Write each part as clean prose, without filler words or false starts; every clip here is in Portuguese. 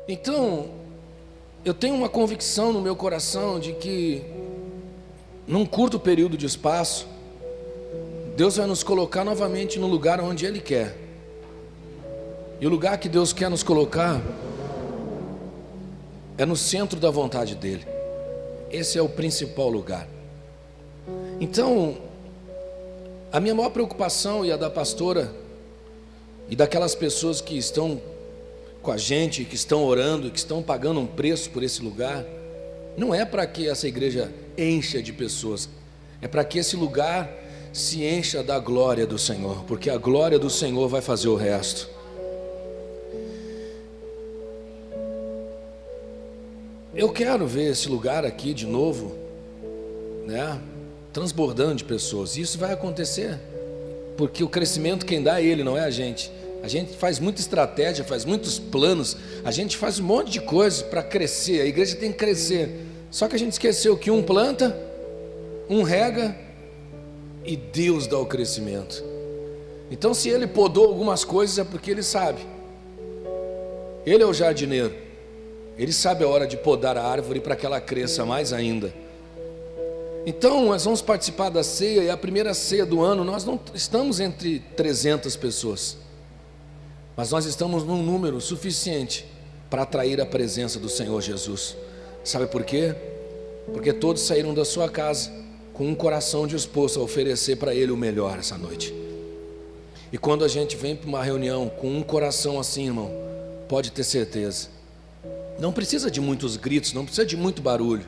Então, eu tenho uma convicção no meu coração de que, num curto período de espaço, Deus vai nos colocar novamente no lugar onde Ele quer. E o lugar que Deus quer nos colocar é no centro da vontade dEle. Esse é o principal lugar. Então, a minha maior preocupação e a da pastora e daquelas pessoas que estão com a gente, que estão orando, que estão pagando um preço por esse lugar, não é para que essa igreja encha de pessoas, é para que esse lugar se encha da glória do Senhor, porque a glória do Senhor vai fazer o resto. Eu quero ver esse lugar aqui de novo, né, transbordando de pessoas. Isso vai acontecer, porque o crescimento quem dá é Ele, não é a gente. A gente faz muita estratégia, faz muitos planos, a gente faz um monte de coisas para crescer. A igreja tem que crescer, só que a gente esqueceu que um planta, um rega e Deus dá o crescimento. Então, se Ele podou algumas coisas, é porque Ele sabe. Ele é o jardineiro, Ele sabe a hora de podar a árvore para que ela cresça mais ainda. Então, nós vamos participar da ceia, e a primeira ceia do ano, nós não estamos entre 300 pessoas, mas nós estamos num número suficiente para atrair a presença do Senhor Jesus. Sabe por quê? Porque todos saíram da sua casa com um coração disposto a oferecer para Ele o melhor essa noite. E quando a gente vem para uma reunião com um coração assim, irmão, pode ter certeza, não precisa de muitos gritos, não precisa de muito barulho,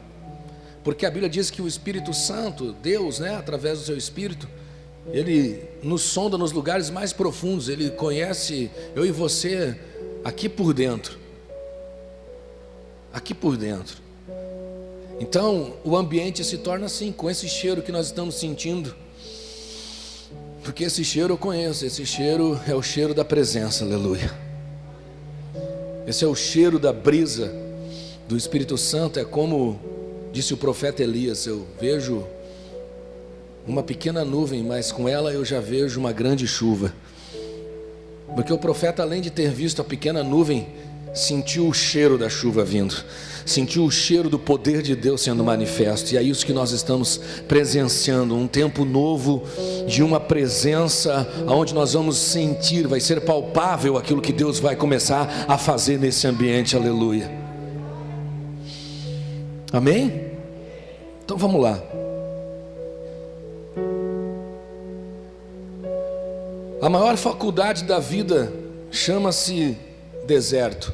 porque a Bíblia diz que o Espírito Santo, Deus, né, através do seu Espírito, Ele nos sonda nos lugares mais profundos. Ele conhece eu e você aqui por dentro. Aqui por dentro. Então, o ambiente se torna assim, com esse cheiro que nós estamos sentindo. Porque esse cheiro eu conheço, esse cheiro é o cheiro da presença, aleluia. Esse é o cheiro da brisa do Espírito Santo. É como disse o profeta Elias: eu vejo uma pequena nuvem, mas com ela eu já vejo uma grande chuva. Porque o profeta, além de ter visto a pequena nuvem, sentiu o cheiro da chuva vindo, sentiu o cheiro do poder de Deus sendo manifesto. E é isso que nós estamos presenciando, um tempo novo de uma presença onde nós vamos sentir, vai ser palpável aquilo que Deus vai começar a fazer nesse ambiente, aleluia. Amém? Então vamos lá. A maior faculdade da vida chama-se deserto.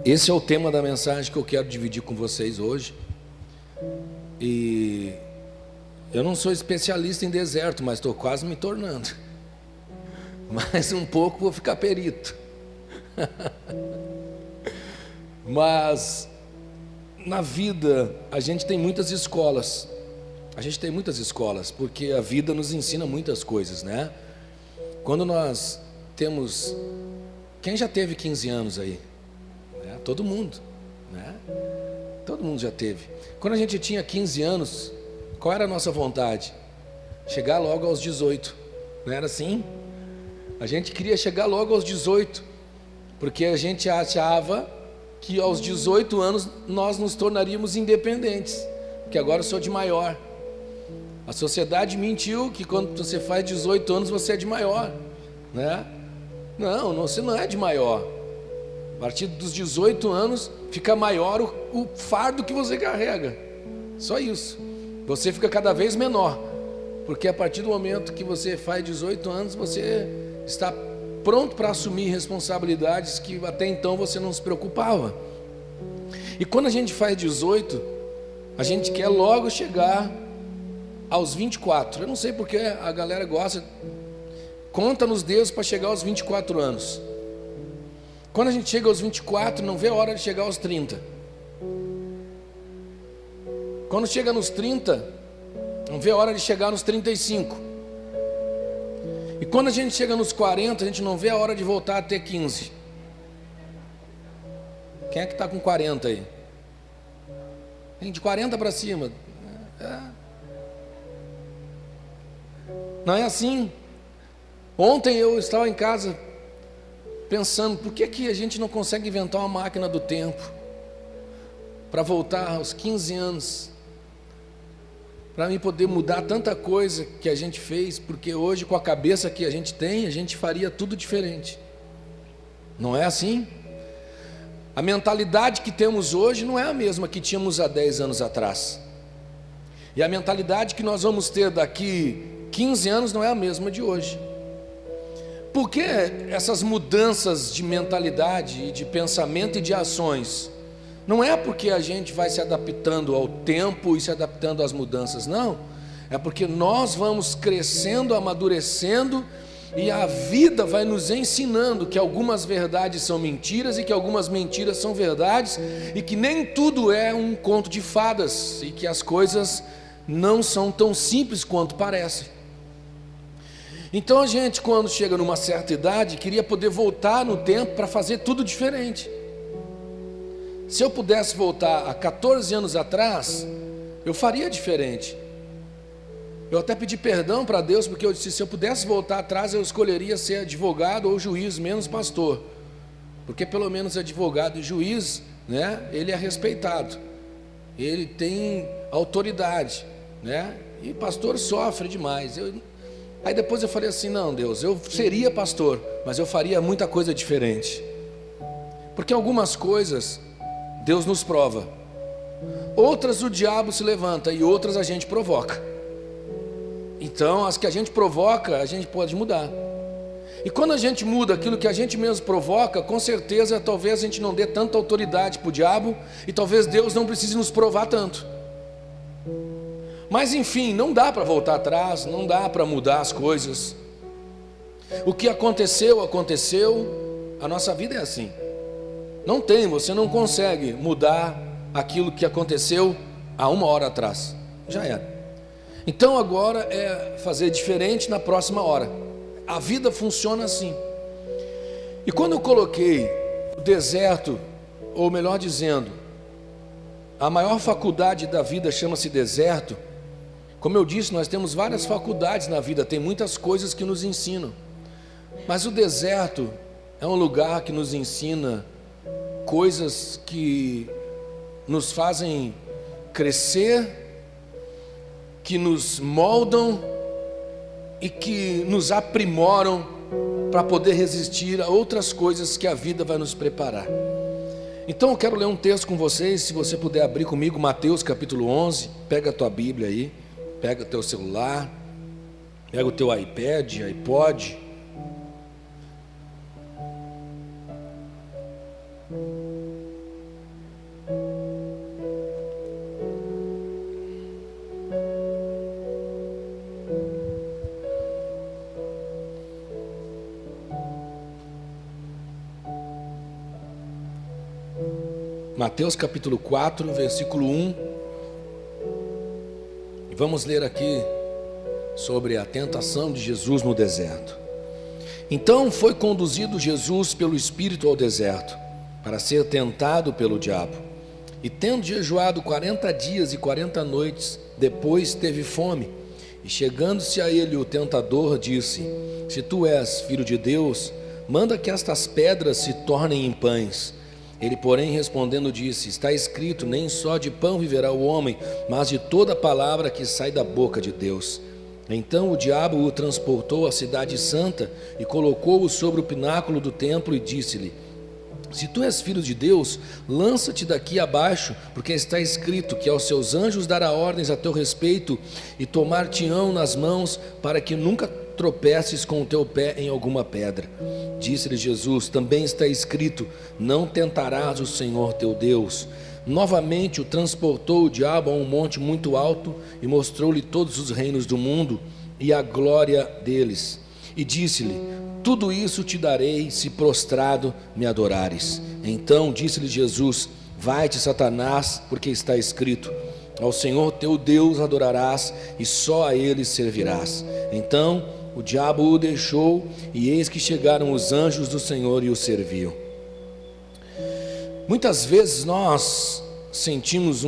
Esse é o tema da mensagem que eu quero dividir com vocês hoje. E eu não sou especialista em deserto, mas estou quase me tornando. Mais um pouco vou ficar perito. Mas na vida a gente tem muitas escolas. A gente tem muitas escolas, porque a vida nos ensina muitas coisas, né? Quando nós temos... Quem já teve 15 anos aí? Né? Todo mundo, né? Todo mundo já teve. Quando a gente tinha 15 anos, qual era a nossa vontade? Chegar logo aos 18, não era assim? A gente queria chegar logo aos 18, porque a gente achava que aos 18 anos nós nos tornaríamos independentes, porque agora eu sou de maior. A sociedade mentiu que quando você faz 18 anos você é de maior, né? Não, você não é de maior. A partir dos 18 anos fica maior o fardo que você carrega. Só isso. Você fica cada vez menor, porque a partir do momento que você faz 18 anos você está pronto para assumir responsabilidades que até então você não se preocupava. E quando a gente faz 18, a gente quer logo chegar aos 24. Eu não sei porque a galera gosta, conta nos dedos para chegar aos 24 anos. Quando a gente chega aos 24, não vê a hora de chegar aos 30. Quando chega nos 30, não vê a hora de chegar nos 35. E quando a gente chega nos 40, a gente não vê a hora de voltar a ter 15. Quem é que está com 40 aí? Tem de 40 para cima. Não é assim? Ontem eu estava em casa pensando, por que a gente não consegue inventar uma máquina do tempo para voltar aos 15 anos, para mim poder mudar tanta coisa que a gente fez, porque hoje, com a cabeça que a gente tem, a gente faria tudo diferente. Não é assim? A mentalidade que temos hoje não é a mesma que tínhamos há 10 anos atrás. E a mentalidade que nós vamos ter daqui 15 anos não é a mesma de hoje. Por que essas mudanças de mentalidade, de pensamento e de ações? Não é porque a gente vai se adaptando ao tempo e se adaptando às mudanças, não. É porque nós vamos crescendo, amadurecendo, e a vida vai nos ensinando que algumas verdades são mentiras e que algumas mentiras são verdades, e que nem tudo é um conto de fadas, e que as coisas não são tão simples quanto parecem. Então a gente, quando chega numa certa idade, queria poder voltar no tempo para fazer tudo diferente. Se eu pudesse voltar a 14 anos atrás, eu faria diferente. Eu até pedi perdão para Deus, porque eu disse, se eu pudesse voltar atrás, eu escolheria ser advogado ou juiz, menos pastor. Porque pelo menos advogado e juiz, né, ele é respeitado, ele tem autoridade, né, e pastor sofre demais. Aí depois eu falei assim, não, Deus, eu seria pastor, mas eu faria muita coisa diferente. Porque algumas coisas Deus nos prova, outras o diabo se levanta e outras a gente provoca. Então as que a gente provoca, a gente pode mudar. E quando a gente muda aquilo que a gente mesmo provoca, com certeza talvez a gente não dê tanta autoridade para o diabo, e talvez Deus não precise nos provar tanto. Mas enfim, não dá para voltar atrás, não dá para mudar as coisas. O que aconteceu, aconteceu. A nossa vida é assim. Você não consegue mudar aquilo que aconteceu há 1 hora atrás. Já era. Então agora é fazer diferente na próxima hora. A vida funciona assim. E quando eu coloquei o deserto, ou melhor dizendo, a maior faculdade da vida chama-se deserto. Como eu disse, nós temos várias faculdades na vida, tem muitas coisas que nos ensinam. Mas o deserto é um lugar que nos ensina coisas que nos fazem crescer, que nos moldam e que nos aprimoram para poder resistir a outras coisas que a vida vai nos preparar. Então eu quero ler um texto com vocês, se você puder abrir comigo, Mateus capítulo 11, pega a tua Bíblia aí, pega o teu celular, pega o teu iPad, iPod. Mateus capítulo 4, versículo 1. E vamos ler aqui sobre a tentação de Jesus no deserto. Então foi conduzido Jesus pelo Espírito ao deserto, para ser tentado pelo diabo. E tendo jejuado 40 dias e 40 noites, depois teve fome. E chegando-se a ele o tentador, disse: Se tu és filho de Deus, manda que estas pedras se tornem em pães. Ele, porém, respondendo, disse: Está escrito, nem só de pão viverá o homem, mas de toda palavra que sai da boca de Deus. Então o diabo o transportou à cidade santa e colocou-o sobre o pináculo do templo e disse-lhe: Se tu és filho de Deus, lança-te daqui abaixo, porque está escrito que aos seus anjos dará ordens a teu respeito e tomar-te-ão nas mãos, para que nunca tropeces com o teu pé em alguma pedra. Disse-lhe Jesus: Também está escrito: Não tentarás o Senhor teu Deus. Novamente o transportou o diabo a um monte muito alto e mostrou-lhe todos os reinos do mundo e a glória deles. E disse-lhe: Tudo isso te darei se prostrado me adorares. Então disse-lhe Jesus: Vai-te, Satanás, porque está escrito: Ao Senhor teu Deus adorarás e só a ele servirás. Então o diabo o deixou, e eis que chegaram os anjos do Senhor e o serviam. Muitas vezes nós sentimos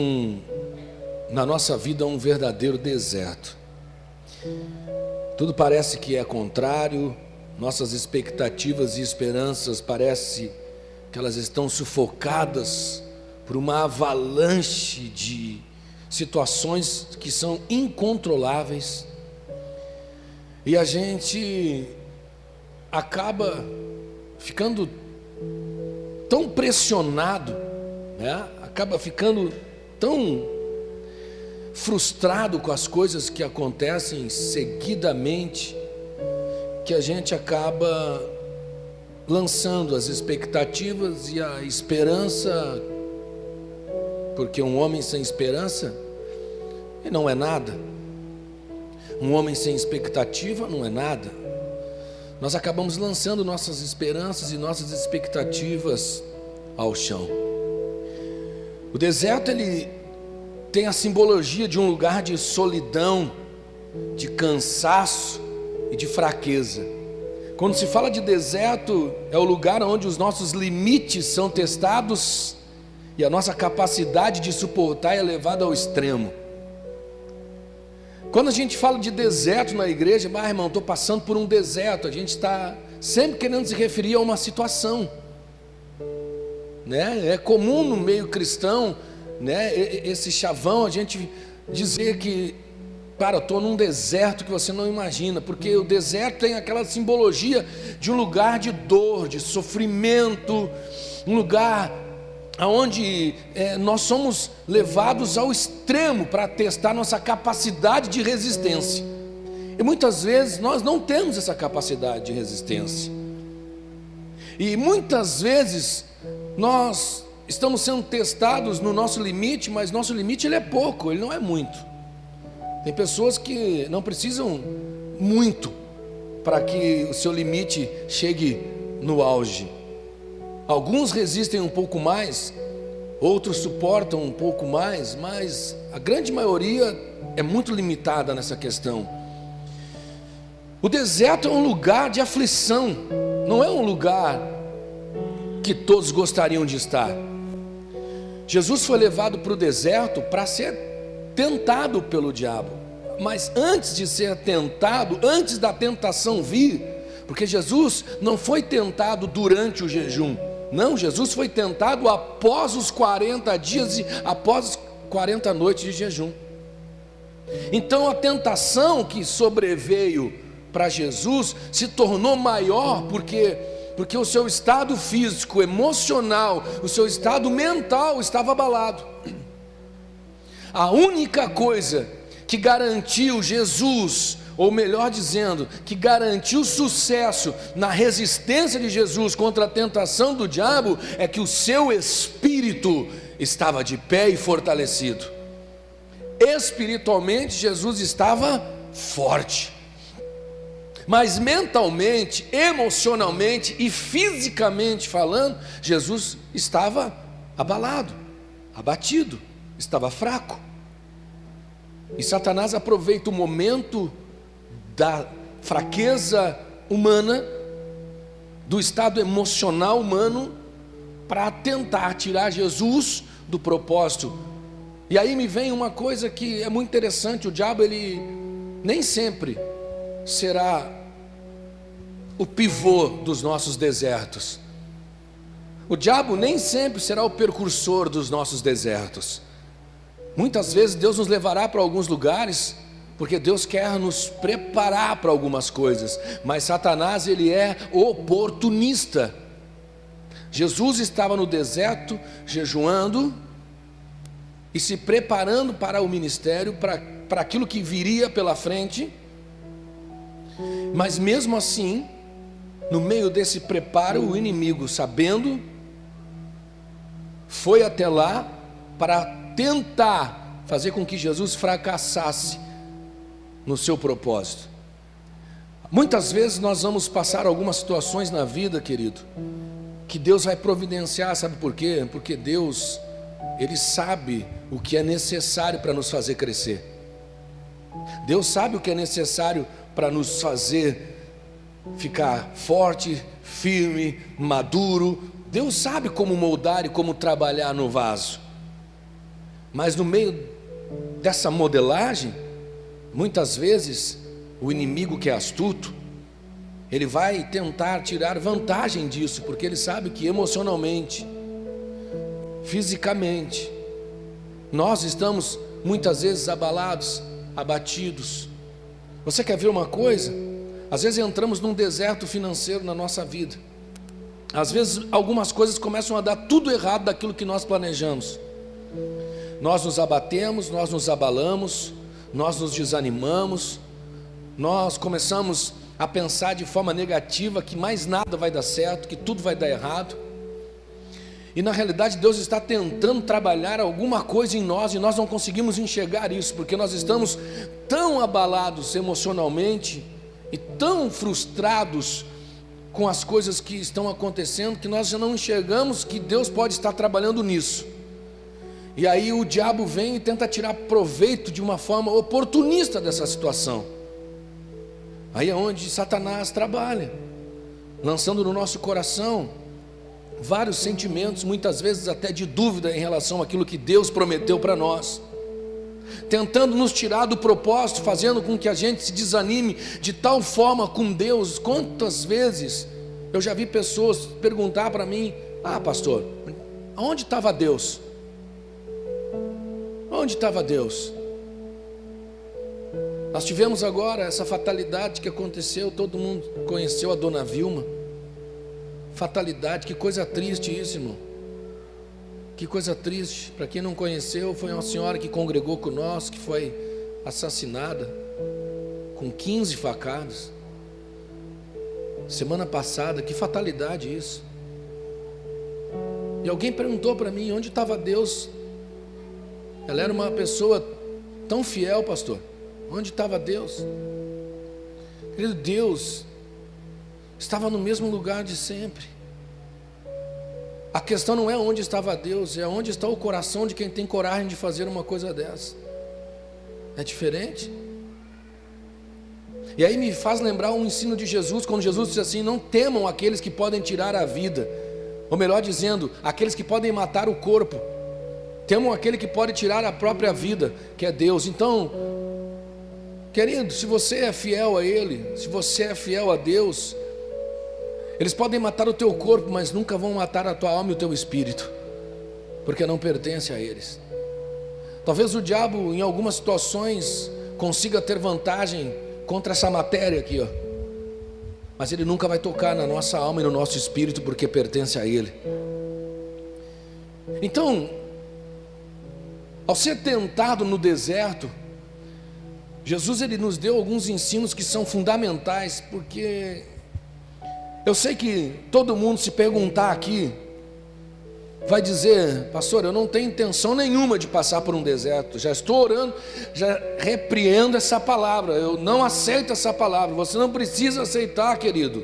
na nossa vida um verdadeiro deserto. Tudo parece que é contrário, nossas expectativas e esperanças parece que elas estão sufocadas por uma avalanche de situações que são incontroláveis, e a gente acaba ficando tão pressionado, né? Acaba ficando tão frustrado com as coisas que acontecem seguidamente, que a gente acaba lançando as expectativas e a esperança, porque um homem sem esperança não é nada, um homem sem expectativa não é nada. Nós acabamos lançando nossas esperanças e nossas expectativas ao chão. O deserto, ele tem a simbologia de um lugar de solidão, de cansaço e de fraqueza. Quando se fala de deserto, é o lugar onde os nossos limites são testados e a nossa capacidade de suportar é levada ao extremo. Quando a gente fala de deserto na igreja, irmão, estou passando por um deserto, a gente está sempre querendo se referir a uma situação, né? É comum no meio cristão, né, esse chavão, a gente dizer que, cara, eu estou num deserto que você não imagina, porque o deserto tem aquela simbologia de um lugar de dor, de sofrimento, um lugar onde nós somos levados ao extremo para testar nossa capacidade de resistência, e muitas vezes nós não temos essa capacidade de resistência, e muitas vezes nós estamos sendo testados no nosso limite, mas nosso limite ele é pouco, ele não é muito. Tem pessoas que não precisam muito para que o seu limite chegue no auge. Alguns resistem um pouco mais, outros suportam um pouco mais, mas a grande maioria é muito limitada nessa questão. O deserto é um lugar de aflição, não é um lugar que todos gostariam de estar. Jesus foi levado para o deserto para ser tentado pelo diabo, mas antes de ser tentado, antes da tentação vir, porque Jesus não foi tentado durante o jejum, não, Jesus foi tentado após os 40 dias e após 40 noites de jejum. Então a tentação que sobreveio para Jesus se tornou maior, porque o seu estado físico, emocional, o seu estado mental estava abalado. A única coisa que garantiu Jesus, ou melhor dizendo, que garantiu sucesso na resistência de Jesus contra a tentação do diabo, é que o seu espírito estava de pé e fortalecido. Espiritualmente, Jesus estava forte, mas mentalmente, emocionalmente e fisicamente falando, Jesus estava abalado, abatido, estava fraco. E Satanás aproveita o momento da fraqueza humana, do estado emocional humano, para tentar tirar Jesus do propósito. E aí me vem uma coisa que é muito interessante: o diabo, ele nem sempre será o pivô dos nossos desertos. O diabo nem sempre será o precursor dos nossos desertos. Muitas vezes Deus nos levará para alguns lugares, porque Deus quer nos preparar para algumas coisas, mas Satanás, ele é oportunista. Jesus estava no deserto, jejuando e se preparando para o ministério, para aquilo que viria pela frente, mas mesmo assim, no meio desse preparo, o inimigo, sabendo, foi até lá para tentar fazer com que Jesus fracassasse no seu propósito. Muitas vezes nós vamos passar algumas situações na vida, querido, que Deus vai providenciar, sabe por quê? Porque Deus, Ele sabe o que é necessário para nos fazer crescer. Deus sabe o que é necessário para nos fazer ficar forte, firme, maduro. Deus sabe como moldar e como trabalhar no vaso. Mas no meio dessa modelagem, muitas vezes o inimigo, que é astuto, ele vai tentar tirar vantagem disso, porque ele sabe que emocionalmente, fisicamente, nós estamos muitas vezes abalados, abatidos. Você quer ver uma coisa? Às vezes entramos num deserto financeiro na nossa vida. Às vezes algumas coisas começam a dar tudo errado daquilo que nós planejamos. Nós nos abatemos, nós nos abalamos, nós nos desanimamos, nós começamos a pensar de forma negativa que mais nada vai dar certo, que tudo vai dar errado. E na realidade Deus está tentando trabalhar alguma coisa em nós e nós não conseguimos enxergar isso, porque nós estamos tão abalados emocionalmente e tão frustrados com as coisas que estão acontecendo, que nós já não enxergamos que Deus pode estar trabalhando nisso. E aí o diabo vem e tenta tirar proveito de uma forma oportunista dessa situação. Aí é onde Satanás trabalha, lançando no nosso coração vários sentimentos, muitas vezes até de dúvida em relação àquilo que Deus prometeu para nós, tentando nos tirar do propósito, fazendo com que a gente se desanime de tal forma com Deus. Quantas vezes eu já vi pessoas perguntar para mim: ah, pastor, aonde estava Deus? Onde estava Deus? Nós tivemos agora essa fatalidade que aconteceu, todo mundo conheceu a dona Vilma. Fatalidade, que coisa triste isso, irmão. Que coisa triste. Para quem não conheceu, foi uma senhora que congregou conosco, que foi assassinada com 15 facadas. Semana passada, que fatalidade isso. E alguém perguntou para mim: onde estava Deus? Ela era uma pessoa tão fiel, pastor. Onde estava Deus? Querido, Deus estava no mesmo lugar de sempre. A questão não é onde estava Deus, é onde está o coração de quem tem coragem de fazer uma coisa dessa. É diferente. E aí me faz lembrar um ensino de Jesus, quando Jesus disse assim: não temam aqueles que podem tirar a vida, ou melhor dizendo, aqueles que podem matar o corpo. Temam aquele que pode tirar a própria vida, que é Deus. Então, querido, se você é fiel a Ele, se você é fiel a Deus, eles podem matar o teu corpo, mas nunca vão matar a tua alma e o teu espírito, porque não pertence a eles. Talvez o diabo em algumas situações consiga ter vantagem contra essa matéria aqui, ó, mas ele nunca vai tocar na nossa alma e no nosso espírito, porque pertence a Ele. Então, ao ser tentado no deserto, Jesus ele nos deu alguns ensinos que são fundamentais, porque eu sei que todo mundo, se perguntar aqui, vai dizer: pastor, eu não tenho intenção nenhuma de passar por um deserto, já estou orando, já repreendo essa palavra, eu não aceito essa palavra. Você não precisa aceitar, querido.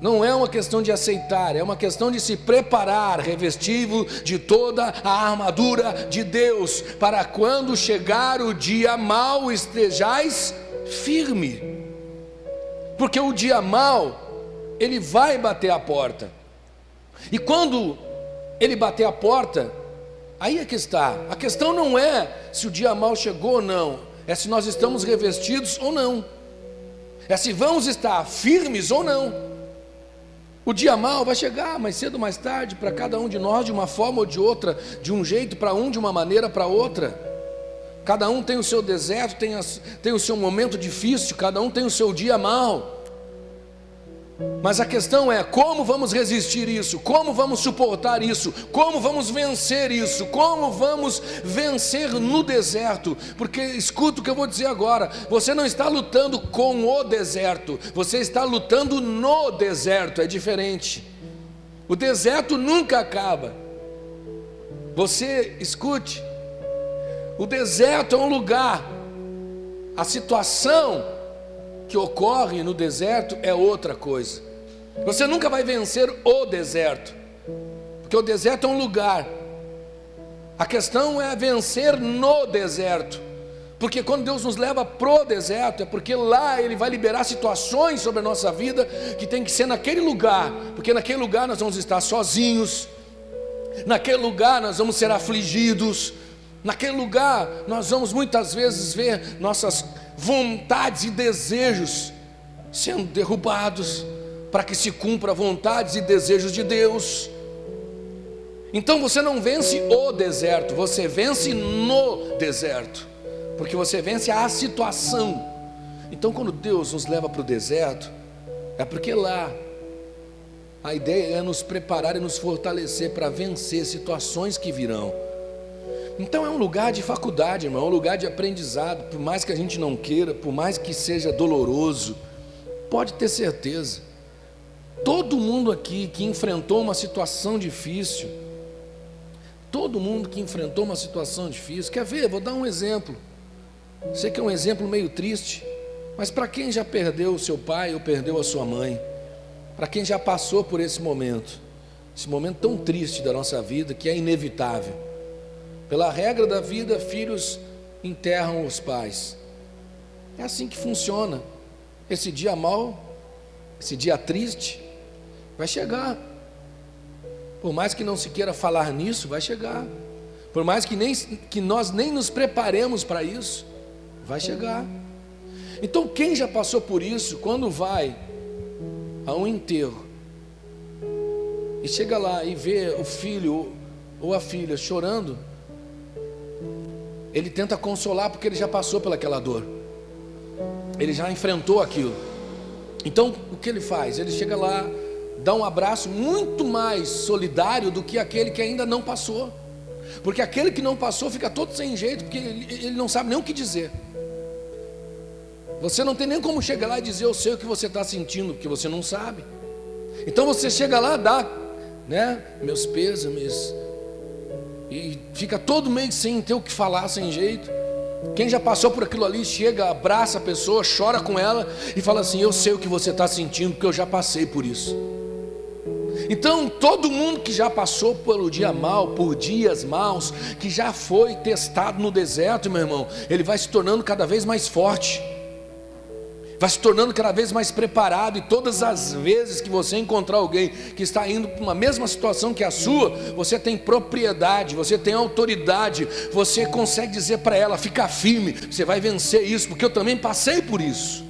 Não é uma questão de aceitar, é uma questão de se preparar, revestido de toda a armadura de Deus, para quando chegar o dia mau estejais firme. Porque o dia mau, ele vai bater a porta. E quando ele bater a porta, aí é que está. A questão não é se o dia mau chegou ou não, é se nós estamos revestidos ou não, é se vamos estar firmes ou não. O dia mau vai chegar mais cedo ou mais tarde para cada um de nós, de uma forma ou de outra, de um jeito para um, de uma maneira para outra. Cada um tem o seu deserto, tem o seu momento difícil, cada um tem o seu dia mau. Mas a questão é: como vamos resistir isso? Como vamos suportar isso? Como vamos vencer isso? Como vamos vencer no deserto? Porque escuta o que eu vou dizer agora: você não está lutando com o deserto, você está lutando no deserto. É diferente. O deserto nunca acaba. Você escute, o deserto é um lugar, a situação que ocorre no deserto é outra coisa. Você nunca vai vencer o deserto, porque o deserto é um lugar. A questão é vencer no deserto, porque quando Deus nos leva pro deserto, é porque lá Ele vai liberar situações sobre a nossa vida, que tem que ser naquele lugar, porque naquele lugar nós vamos estar sozinhos, naquele lugar nós vamos ser afligidos, naquele lugar nós vamos muitas vezes ver nossas vontades e desejos sendo derrubados, para que se cumpra vontades e desejos de Deus. Então você não vence o deserto, você vence no deserto, porque você vence a situação. Então quando Deus nos leva para o deserto, é porque lá a ideia é nos preparar e nos fortalecer para vencer situações que virão. Então é um lugar de faculdade, irmão, é um lugar de aprendizado. Por mais que a gente não queira, por mais que seja doloroso, pode ter certeza, todo mundo aqui que enfrentou uma situação difícil, todo mundo que enfrentou uma situação difícil, quer ver? Vou dar um exemplo. Sei que é um exemplo meio triste, mas para quem já perdeu o seu pai ou perdeu a sua mãe, para quem já passou por esse momento tão triste da nossa vida, que é inevitável. Pela regra da vida, filhos enterram os pais. É assim que funciona. Esse dia mau, esse dia triste, vai chegar. Por mais que não se queira falar nisso, vai chegar. Por mais que nós nem nos preparemos para isso, vai chegar. Então quem já passou por isso, quando vai a um enterro e chega lá e vê o filho ou a filha chorando, ele tenta consolar, porque ele já passou pelaquela dor, ele já enfrentou aquilo. Então o que ele faz? Ele chega lá, dá um abraço muito mais solidário do que aquele que ainda não passou, porque aquele que não passou fica todo sem jeito, porque ele não sabe nem o que dizer. Você não tem nem como chegar lá e dizer: eu sei o que você está sentindo, porque você não sabe. Então você chega lá, dá, meus pêsames, e fica todo meio sem ter o que falar, sem jeito. Quem já passou por aquilo ali, chega, abraça a pessoa, chora com ela e fala assim: eu sei o que você está sentindo, porque eu já passei por isso. Então todo mundo que já passou pelo dia mau, por dias maus, que já foi testado no deserto, meu irmão, ele vai se tornando cada vez mais forte, vai se tornando cada vez mais preparado. E todas as vezes que você encontrar alguém que está indo para uma mesma situação que a sua, você tem propriedade, você tem autoridade, você consegue dizer para ela: fica firme, você vai vencer isso, porque eu também passei por isso.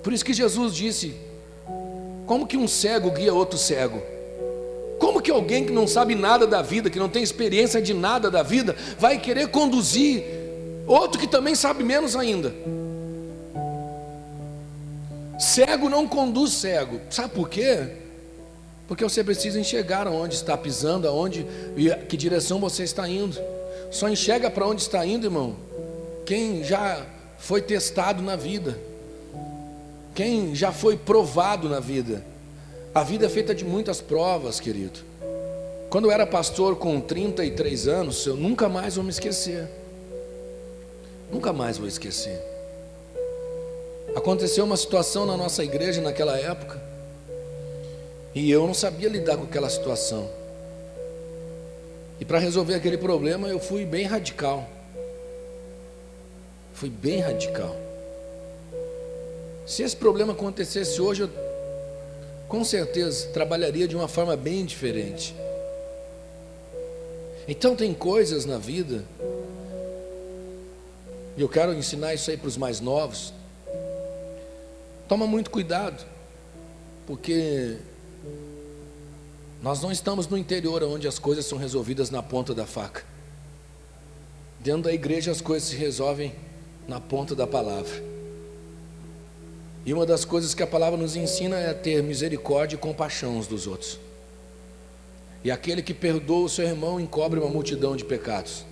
Por isso que Jesus disse: como que um cego guia outro cego? Como que alguém que não sabe nada da vida, que não tem experiência de nada da vida, vai querer conduzir outro que também sabe menos ainda? Cego não conduz cego. Sabe por quê? Porque você precisa enxergar aonde está pisando, aonde e que direção você está indo. Só enxerga para onde está indo, irmão, quem já foi testado na vida, quem já foi provado na vida. A vida é feita de muitas provas, querido. Quando eu era pastor com 33 anos, eu nunca mais vou me esquecer. Nunca mais vou esquecer. Aconteceu uma situação na nossa igreja naquela época, e eu não sabia lidar com aquela situação. E para resolver aquele problema eu fui bem radical. Fui bem radical. Se esse problema acontecesse hoje, eu com certeza trabalharia de uma forma bem diferente. Então tem coisas na vida, e eu quero ensinar isso aí para os mais novos. Toma muito cuidado, porque nós não estamos no interior, onde as coisas são resolvidas na ponta da faca. Dentro da igreja as coisas se resolvem na ponta da palavra. E uma das coisas que a palavra nos ensina é ter misericórdia e compaixão uns dos outros. E aquele que perdoa o seu irmão encobre uma multidão de pecados.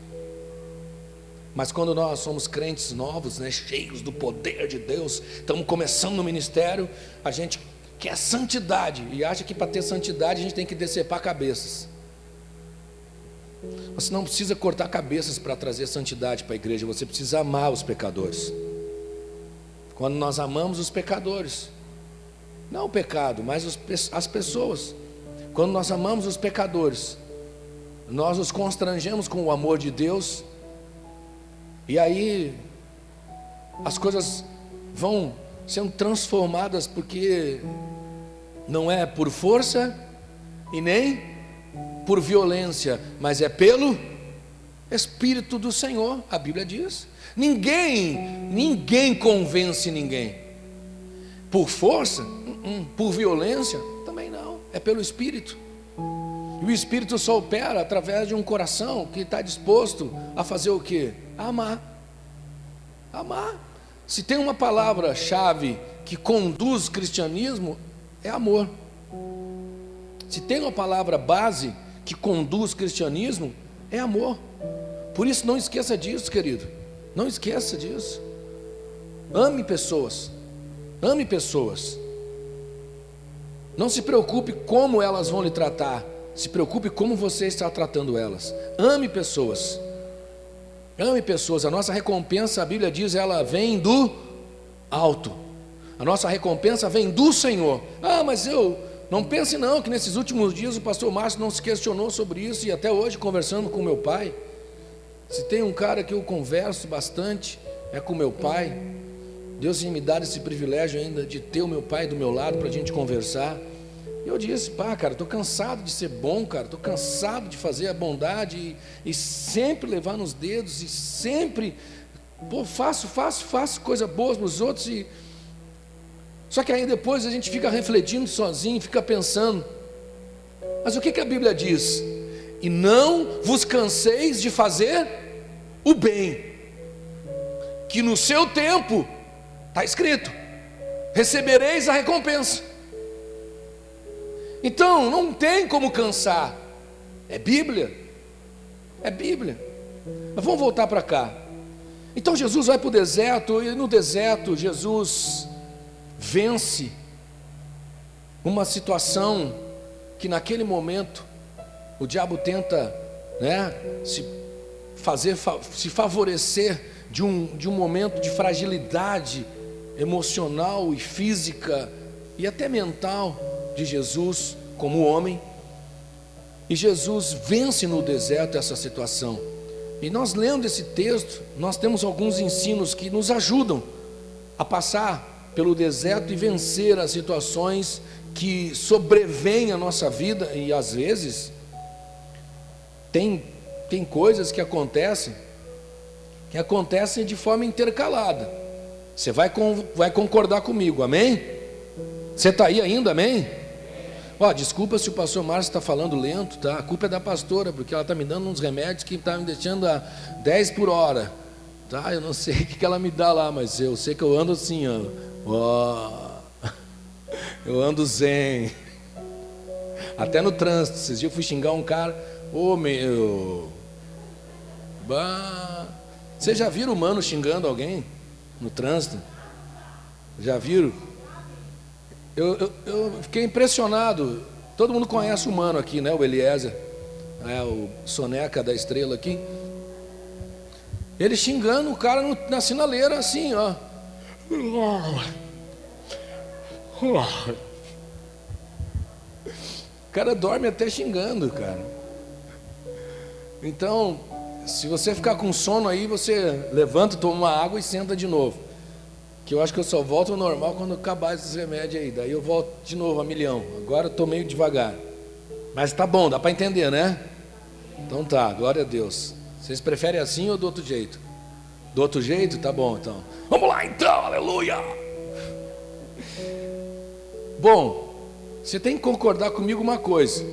Mas quando nós somos crentes novos, cheios do poder de Deus, estamos começando no ministério, a gente quer santidade e acha que para ter santidade a gente tem que decepar cabeças. Você não precisa cortar cabeças para trazer santidade para a igreja, você precisa amar os pecadores. Quando nós amamos os pecadores, não o pecado, mas as pessoas, quando nós amamos os pecadores, nós os constrangemos com o amor de Deus. E aí as coisas vão sendo transformadas, porque não é por força e nem por violência, mas é pelo Espírito do Senhor, a Bíblia diz. Ninguém convence ninguém. Por força? Por violência? Também não. É pelo Espírito. E o Espírito só opera através de um coração que está disposto a fazer o quê? A amar. Amar. Se tem uma palavra-chave que conduz o cristianismo, é amor. Se tem uma palavra base que conduz o cristianismo, é amor. Por isso não esqueça disso, querido. Não esqueça disso. Ame pessoas. Ame pessoas. Não se preocupe como elas vão lhe tratar. Se preocupe como você está tratando elas. Ame pessoas. Ame pessoas. A nossa recompensa, a Bíblia diz, ela vem do alto. A nossa recompensa vem do Senhor. Ah, mas eu... Não pense não que nesses últimos dias o pastor Márcio não se questionou sobre isso. E até hoje conversando com meu pai. Se tem um cara que eu converso bastante, é com meu pai. Deus me dá esse privilégio ainda de ter o meu pai do meu lado para a gente conversar. E eu disse, pá, cara, estou cansado de ser bom, cara. Estou cansado de fazer a bondade e sempre levar nos dedos. E sempre, pô, faço coisa boa para os outros. Só que aí depois a gente fica refletindo sozinho, fica pensando. Mas o que a Bíblia diz? E não vos canseis de fazer o bem, que no seu tempo, está escrito, recebereis a recompensa. Então não tem como cansar. É Bíblia. É Bíblia. Mas vamos voltar para cá. Então Jesus vai para o deserto, e no deserto Jesus vence uma situação que naquele momento o diabo tenta, né, se favorecer de um momento de fragilidade emocional e física e até mental de Jesus como homem. E Jesus vence no deserto essa situação. E nós lendo esse texto, nós temos alguns ensinos que nos ajudam a passar pelo deserto e vencer as situações que sobrevêm à nossa vida. E às vezes tem coisas que acontecem de forma intercalada. Você vai concordar comigo, amém? Você está aí ainda, amém? Ó, desculpa se o pastor Márcio está falando lento, tá? A culpa é da pastora, porque ela está me dando uns remédios que está me deixando a 10 por hora, tá? Eu não sei o que ela me dá lá, mas eu sei que eu ando assim, ó, eu ando zen. Até no trânsito, esses dias eu fui xingar um cara, meu, bah. Vocês já viram o mano xingando alguém no trânsito? Já viram? Eu fiquei impressionado. Todo mundo conhece o mano aqui, né? O Eliezer, o soneca da estrela aqui. Ele xingando o cara na sinaleira assim, ó. O cara dorme até xingando, cara. Então, se você ficar com sono aí, você levanta, toma uma água e senta de novo. Que eu acho que eu só volto ao normal quando acabar esses remédios aí. Daí eu volto de novo a milhão. Agora eu estou meio devagar. Mas tá bom, dá para entender, né? Então tá, glória a Deus. Vocês preferem assim ou do outro jeito? Do outro jeito? Tá bom, então. Vamos lá então, aleluia! Bom, você tem que concordar comigo uma coisa.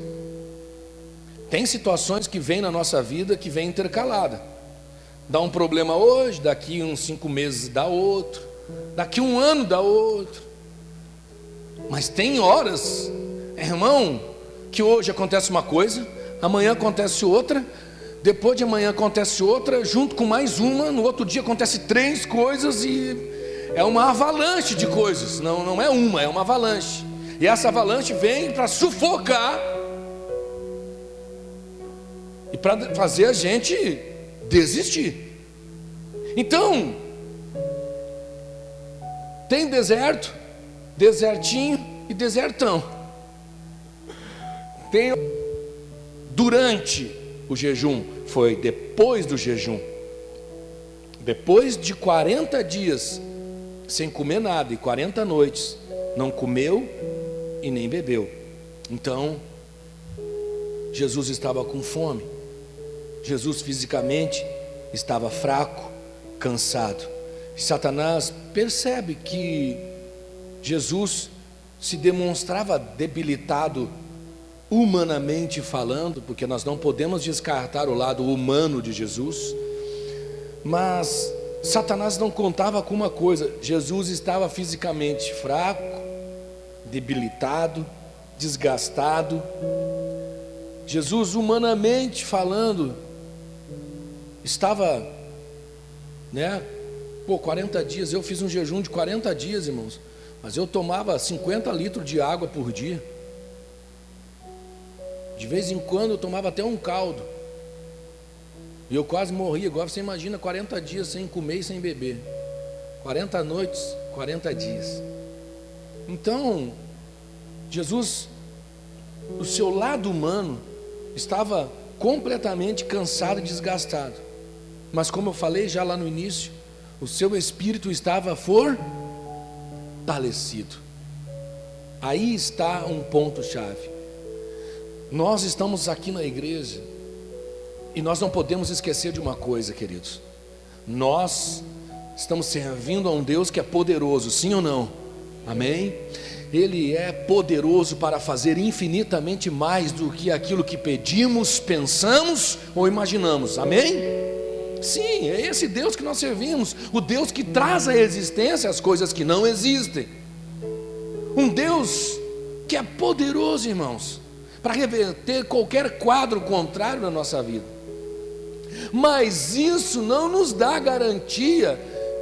Tem situações que vêm na nossa vida que vêm intercalada. Dá um problema hoje, daqui uns 5 meses dá outro, daqui um ano dá outro. Mas tem horas, irmão, que hoje acontece uma coisa, amanhã acontece outra, depois de amanhã acontece outra, junto com mais uma, no outro dia acontece 3 coisas e é uma avalanche de coisas. Não é uma, é uma avalanche. E essa avalanche vem para sufocar e para fazer a gente desistir. Então, tem deserto, desertinho e desertão. Tem durante o jejum, foi depois do jejum. Depois de 40 dias sem comer nada e 40 noites, não comeu e nem bebeu. Então, Jesus estava com fome. Jesus fisicamente estava fraco, cansado. E Satanás percebe que Jesus se demonstrava debilitado humanamente falando, porque nós não podemos descartar o lado humano de Jesus, mas Satanás não contava com uma coisa: Jesus estava fisicamente fraco, debilitado, desgastado. Jesus, humanamente falando, estava, 40 dias, eu fiz um jejum de 40 dias, irmãos, mas eu tomava 50 litros de água por dia. De vez em quando eu tomava até um caldo. E eu quase morria. Agora você imagina 40 dias sem comer e sem beber. 40 noites, 40 dias. Então, Jesus, o seu lado humano, estava completamente cansado e desgastado. Mas como eu falei já lá no início, o seu espírito estava fortalecido. Aí está um ponto-chave. Nós estamos aqui na igreja e nós não podemos esquecer de uma coisa, queridos. Nós estamos servindo a um Deus que é poderoso, sim ou não? Amém? Ele é poderoso para fazer infinitamente mais do que aquilo que pedimos, pensamos ou imaginamos. Amém? Sim, é esse Deus que nós servimos, o Deus que traz à existência as coisas que não existem. Um Deus que é poderoso, irmãos, para reverter qualquer quadro contrário na nossa vida. Mas isso não nos dá garantia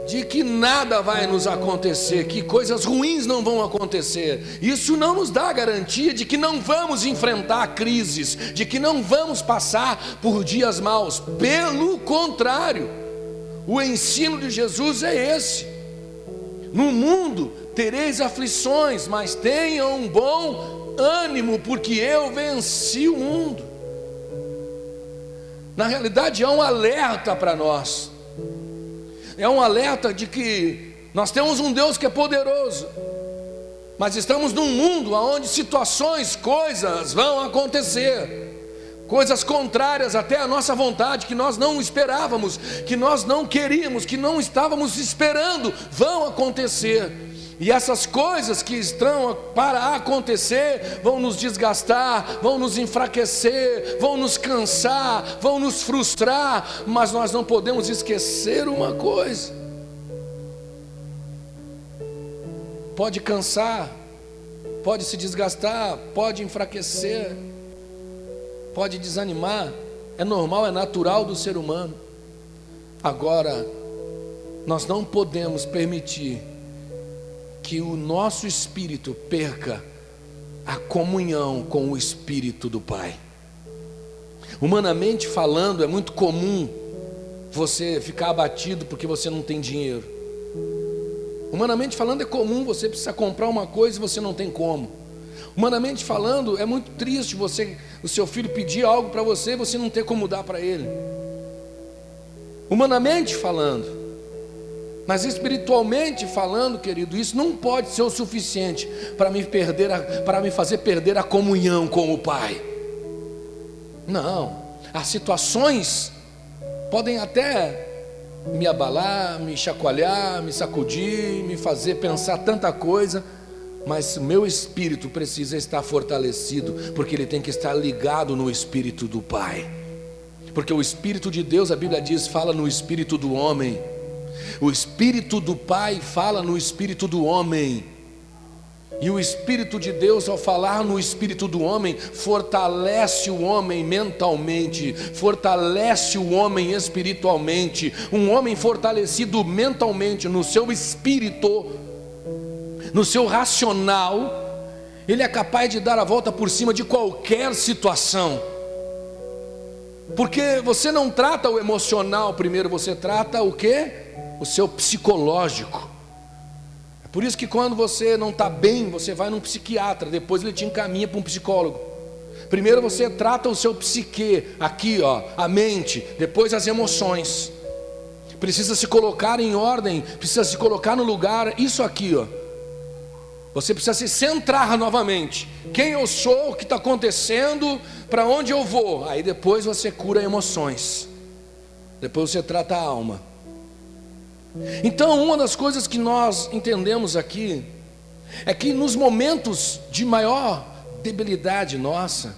de que nada vai nos acontecer, que coisas ruins não vão acontecer. Isso não nos dá garantia de que não vamos enfrentar crises, de que não vamos passar por dias maus. Pelo contrário, o ensino de Jesus é esse: no mundo tereis aflições, mas tenham um bom ânimo, porque eu venci o mundo. Na realidade, é um alerta para nós. É um alerta de que nós temos um Deus que é poderoso, mas estamos num mundo onde situações, coisas vão acontecer, coisas contrárias até a nossa vontade, que nós não esperávamos, que nós não queríamos, que não estávamos esperando, vão acontecer. E essas coisas que estão para acontecer vão nos desgastar, vão nos enfraquecer, vão nos cansar, vão nos frustrar. Mas nós não podemos esquecer uma coisa: pode cansar, pode se desgastar, pode enfraquecer, pode desanimar. É normal, é natural do ser humano. Agora, nós não podemos permitir que o nosso espírito perca a comunhão com o Espírito do Pai. Humanamente falando, é muito comum você ficar abatido porque você não tem dinheiro. Humanamente falando, é comum você precisar comprar uma coisa e você não tem como. Humanamente falando, é muito triste o seu filho pedir algo para você e você não ter como dar para ele. Humanamente falando. Mas espiritualmente falando, querido, isso não pode ser o suficiente para me fazer perder a comunhão com o Pai. Não, as situações podem até me abalar, me chacoalhar, me sacudir, me fazer pensar tanta coisa, mas o meu espírito precisa estar fortalecido, porque ele tem que estar ligado no Espírito do Pai. Porque o Espírito de Deus, a Bíblia diz, fala no espírito do homem. O Espírito do Pai fala no espírito do homem. E o Espírito de Deus, ao falar no espírito do homem, fortalece o homem mentalmente, fortalece o homem espiritualmente. Um homem fortalecido mentalmente, no seu espírito, no seu racional, ele é capaz de dar a volta por cima de qualquer situação. Porque você não trata o emocional primeiro, você trata o quê? O seu psicológico. É por isso que quando você não está bem, você vai num psiquiatra, depois ele te encaminha para um psicólogo. Primeiro você trata o seu psique, aqui a mente, depois as emoções. Precisa se colocar em ordem, precisa se colocar no lugar, isso aqui Você precisa se centrar novamente. Quem eu sou, o que está acontecendo, para onde eu vou. Aí depois você cura emoções. Depois você trata a alma. Então, uma das coisas que nós entendemos aqui é que nos momentos de maior debilidade nossa,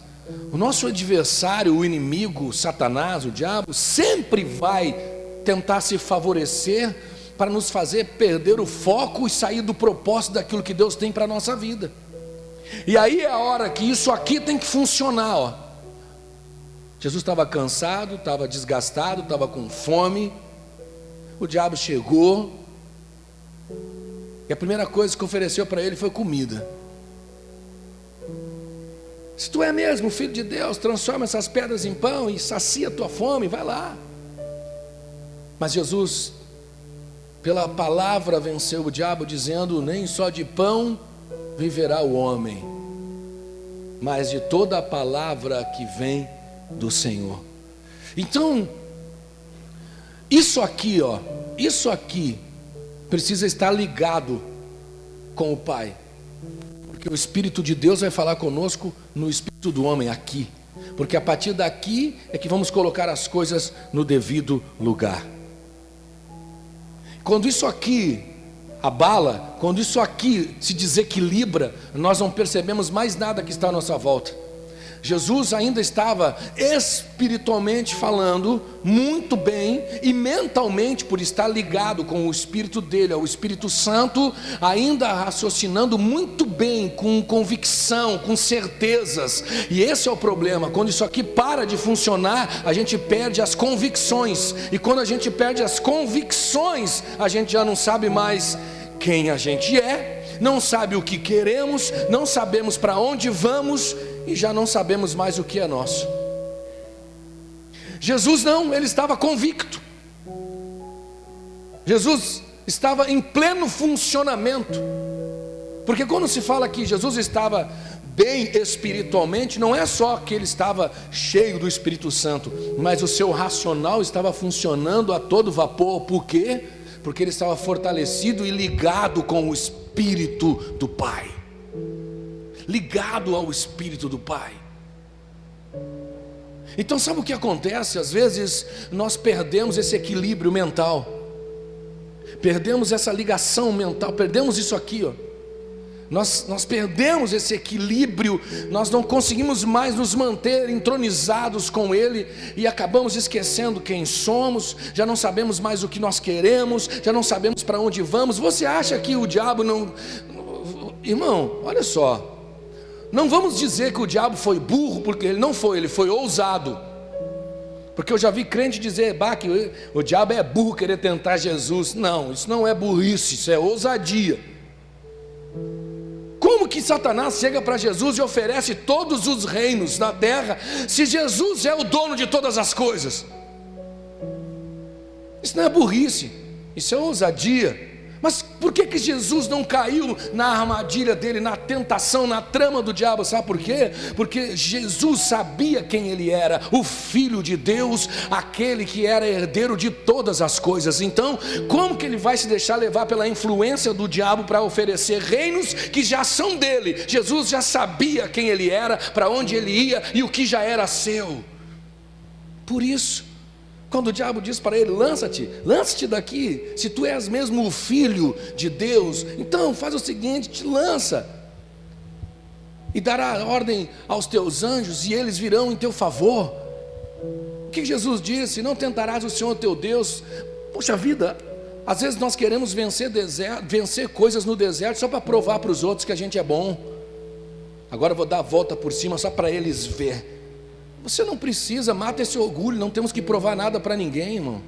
o nosso adversário, o inimigo, Satanás, o diabo, sempre vai tentar se favorecer para nos fazer perder o foco e sair do propósito daquilo que Deus tem para a nossa vida. E aí é a hora que isso aqui tem que funcionar, ó. Jesus estava cansado, estava desgastado, estava com fome. O diabo chegou, e a primeira coisa que ofereceu para ele foi comida. Se tu é mesmo filho de Deus, transforma essas pedras em pão e sacia a tua fome, vai lá. Mas Jesus, pela palavra, venceu o diabo, dizendo: nem só de pão viverá o homem, mas de toda a palavra que vem do Senhor. Então, isso aqui, ó, isso aqui precisa estar ligado com o Pai, porque o Espírito de Deus vai falar conosco no espírito do homem aqui, porque a partir daqui é que vamos colocar as coisas no devido lugar. Quando isso aqui abala, quando isso aqui se desequilibra, nós não percebemos mais nada que está à nossa volta. Jesus ainda estava espiritualmente falando muito bem, e mentalmente, por estar ligado com o Espírito dele, ao Espírito Santo, ainda raciocinando muito bem, com convicção, com certezas. E esse é o problema: quando isso aqui para de funcionar, a gente perde as convicções, e quando a gente perde as convicções, a gente já não sabe mais quem a gente é, não sabe o que queremos, não sabemos para onde vamos, e já não sabemos mais o que é nosso. Jesus não, ele estava convicto. Jesus estava em pleno funcionamento. Porque quando se fala que Jesus estava bem espiritualmente, não é só que ele estava cheio do Espírito Santo, mas o seu racional estava funcionando a todo vapor. Por quê? Porque ele estava fortalecido e ligado com o Espírito do Pai. Ligado ao Espírito do Pai. Então sabe o que acontece? Às vezes nós perdemos esse equilíbrio mental, perdemos essa ligação mental, perdemos isso aqui, ó. Nós perdemos esse equilíbrio, nós não conseguimos mais nos manter entronizados com Ele, e acabamos esquecendo quem somos, já não sabemos mais o que nós queremos, já não sabemos para onde vamos. Você acha que o diabo não... Irmão, olha só, não vamos dizer que o diabo foi burro, porque ele não foi, ele foi ousado. Porque eu já vi crente dizer, bah, que o diabo é burro querer tentar Jesus. Não, isso não é burrice, isso é ousadia. Como que Satanás chega para Jesus e oferece todos os reinos na terra, se Jesus é o dono de todas as coisas? Isso não é burrice, isso é ousadia. Mas por que Jesus não caiu na armadilha dele, na tentação, na trama do diabo? Sabe por quê? Porque Jesus sabia quem ele era, o Filho de Deus, aquele que era herdeiro de todas as coisas. Então, como que ele vai se deixar levar pela influência do diabo para oferecer reinos que já são dele? Jesus já sabia quem ele era, para onde ele ia e o que já era seu. Por isso, quando o diabo diz para ele, lança-te daqui, se tu és mesmo o Filho de Deus, então faz o seguinte, te lança, e dará ordem aos teus anjos, e eles virão em teu favor. O que Jesus disse? Não tentarás o Senhor teu Deus. Poxa vida, às vezes nós queremos vencer coisas no deserto, só para provar para os outros que a gente é bom. Agora eu vou dar a volta por cima, só para eles ver. Você não precisa, mata esse orgulho, não temos que provar nada para ninguém, irmão.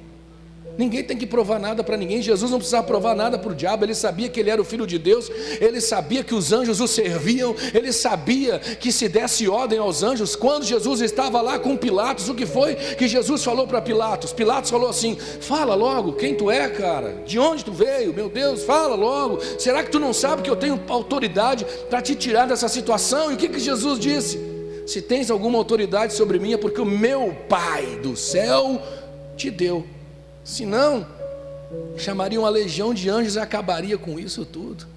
Ninguém tem que provar nada para ninguém. Jesus não precisava provar nada para o diabo, ele sabia que ele era o Filho de Deus, ele sabia que os anjos o serviam, ele sabia que se desse ordem aos anjos. Quando Jesus estava lá com Pilatos, o que foi que Jesus falou para Pilatos? Pilatos falou assim, fala logo, quem tu é, cara? De onde tu veio? Meu Deus, fala logo. Será que tu não sabe que eu tenho autoridade para te tirar dessa situação? E o que Jesus disse? Se tens alguma autoridade sobre mim, é porque o meu Pai do céu te deu. Se não, chamaria uma legião de anjos e acabaria com isso tudo.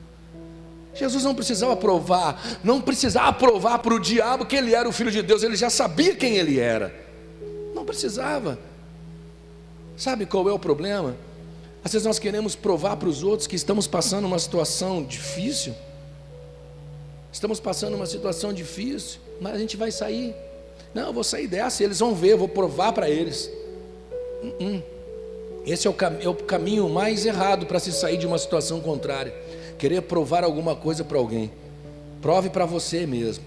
Jesus não precisava provar para o diabo que ele era o Filho de Deus, ele já sabia quem ele era, não precisava. Sabe qual é o problema? Às vezes nós queremos provar para os outros que estamos passando uma situação difícil, mas a gente vai sair. Não, eu vou sair dessa, eles vão ver, eu vou provar para eles. Esse é o caminho mais errado para se sair de uma situação contrária. Querer provar alguma coisa para alguém. Prove para você mesmo.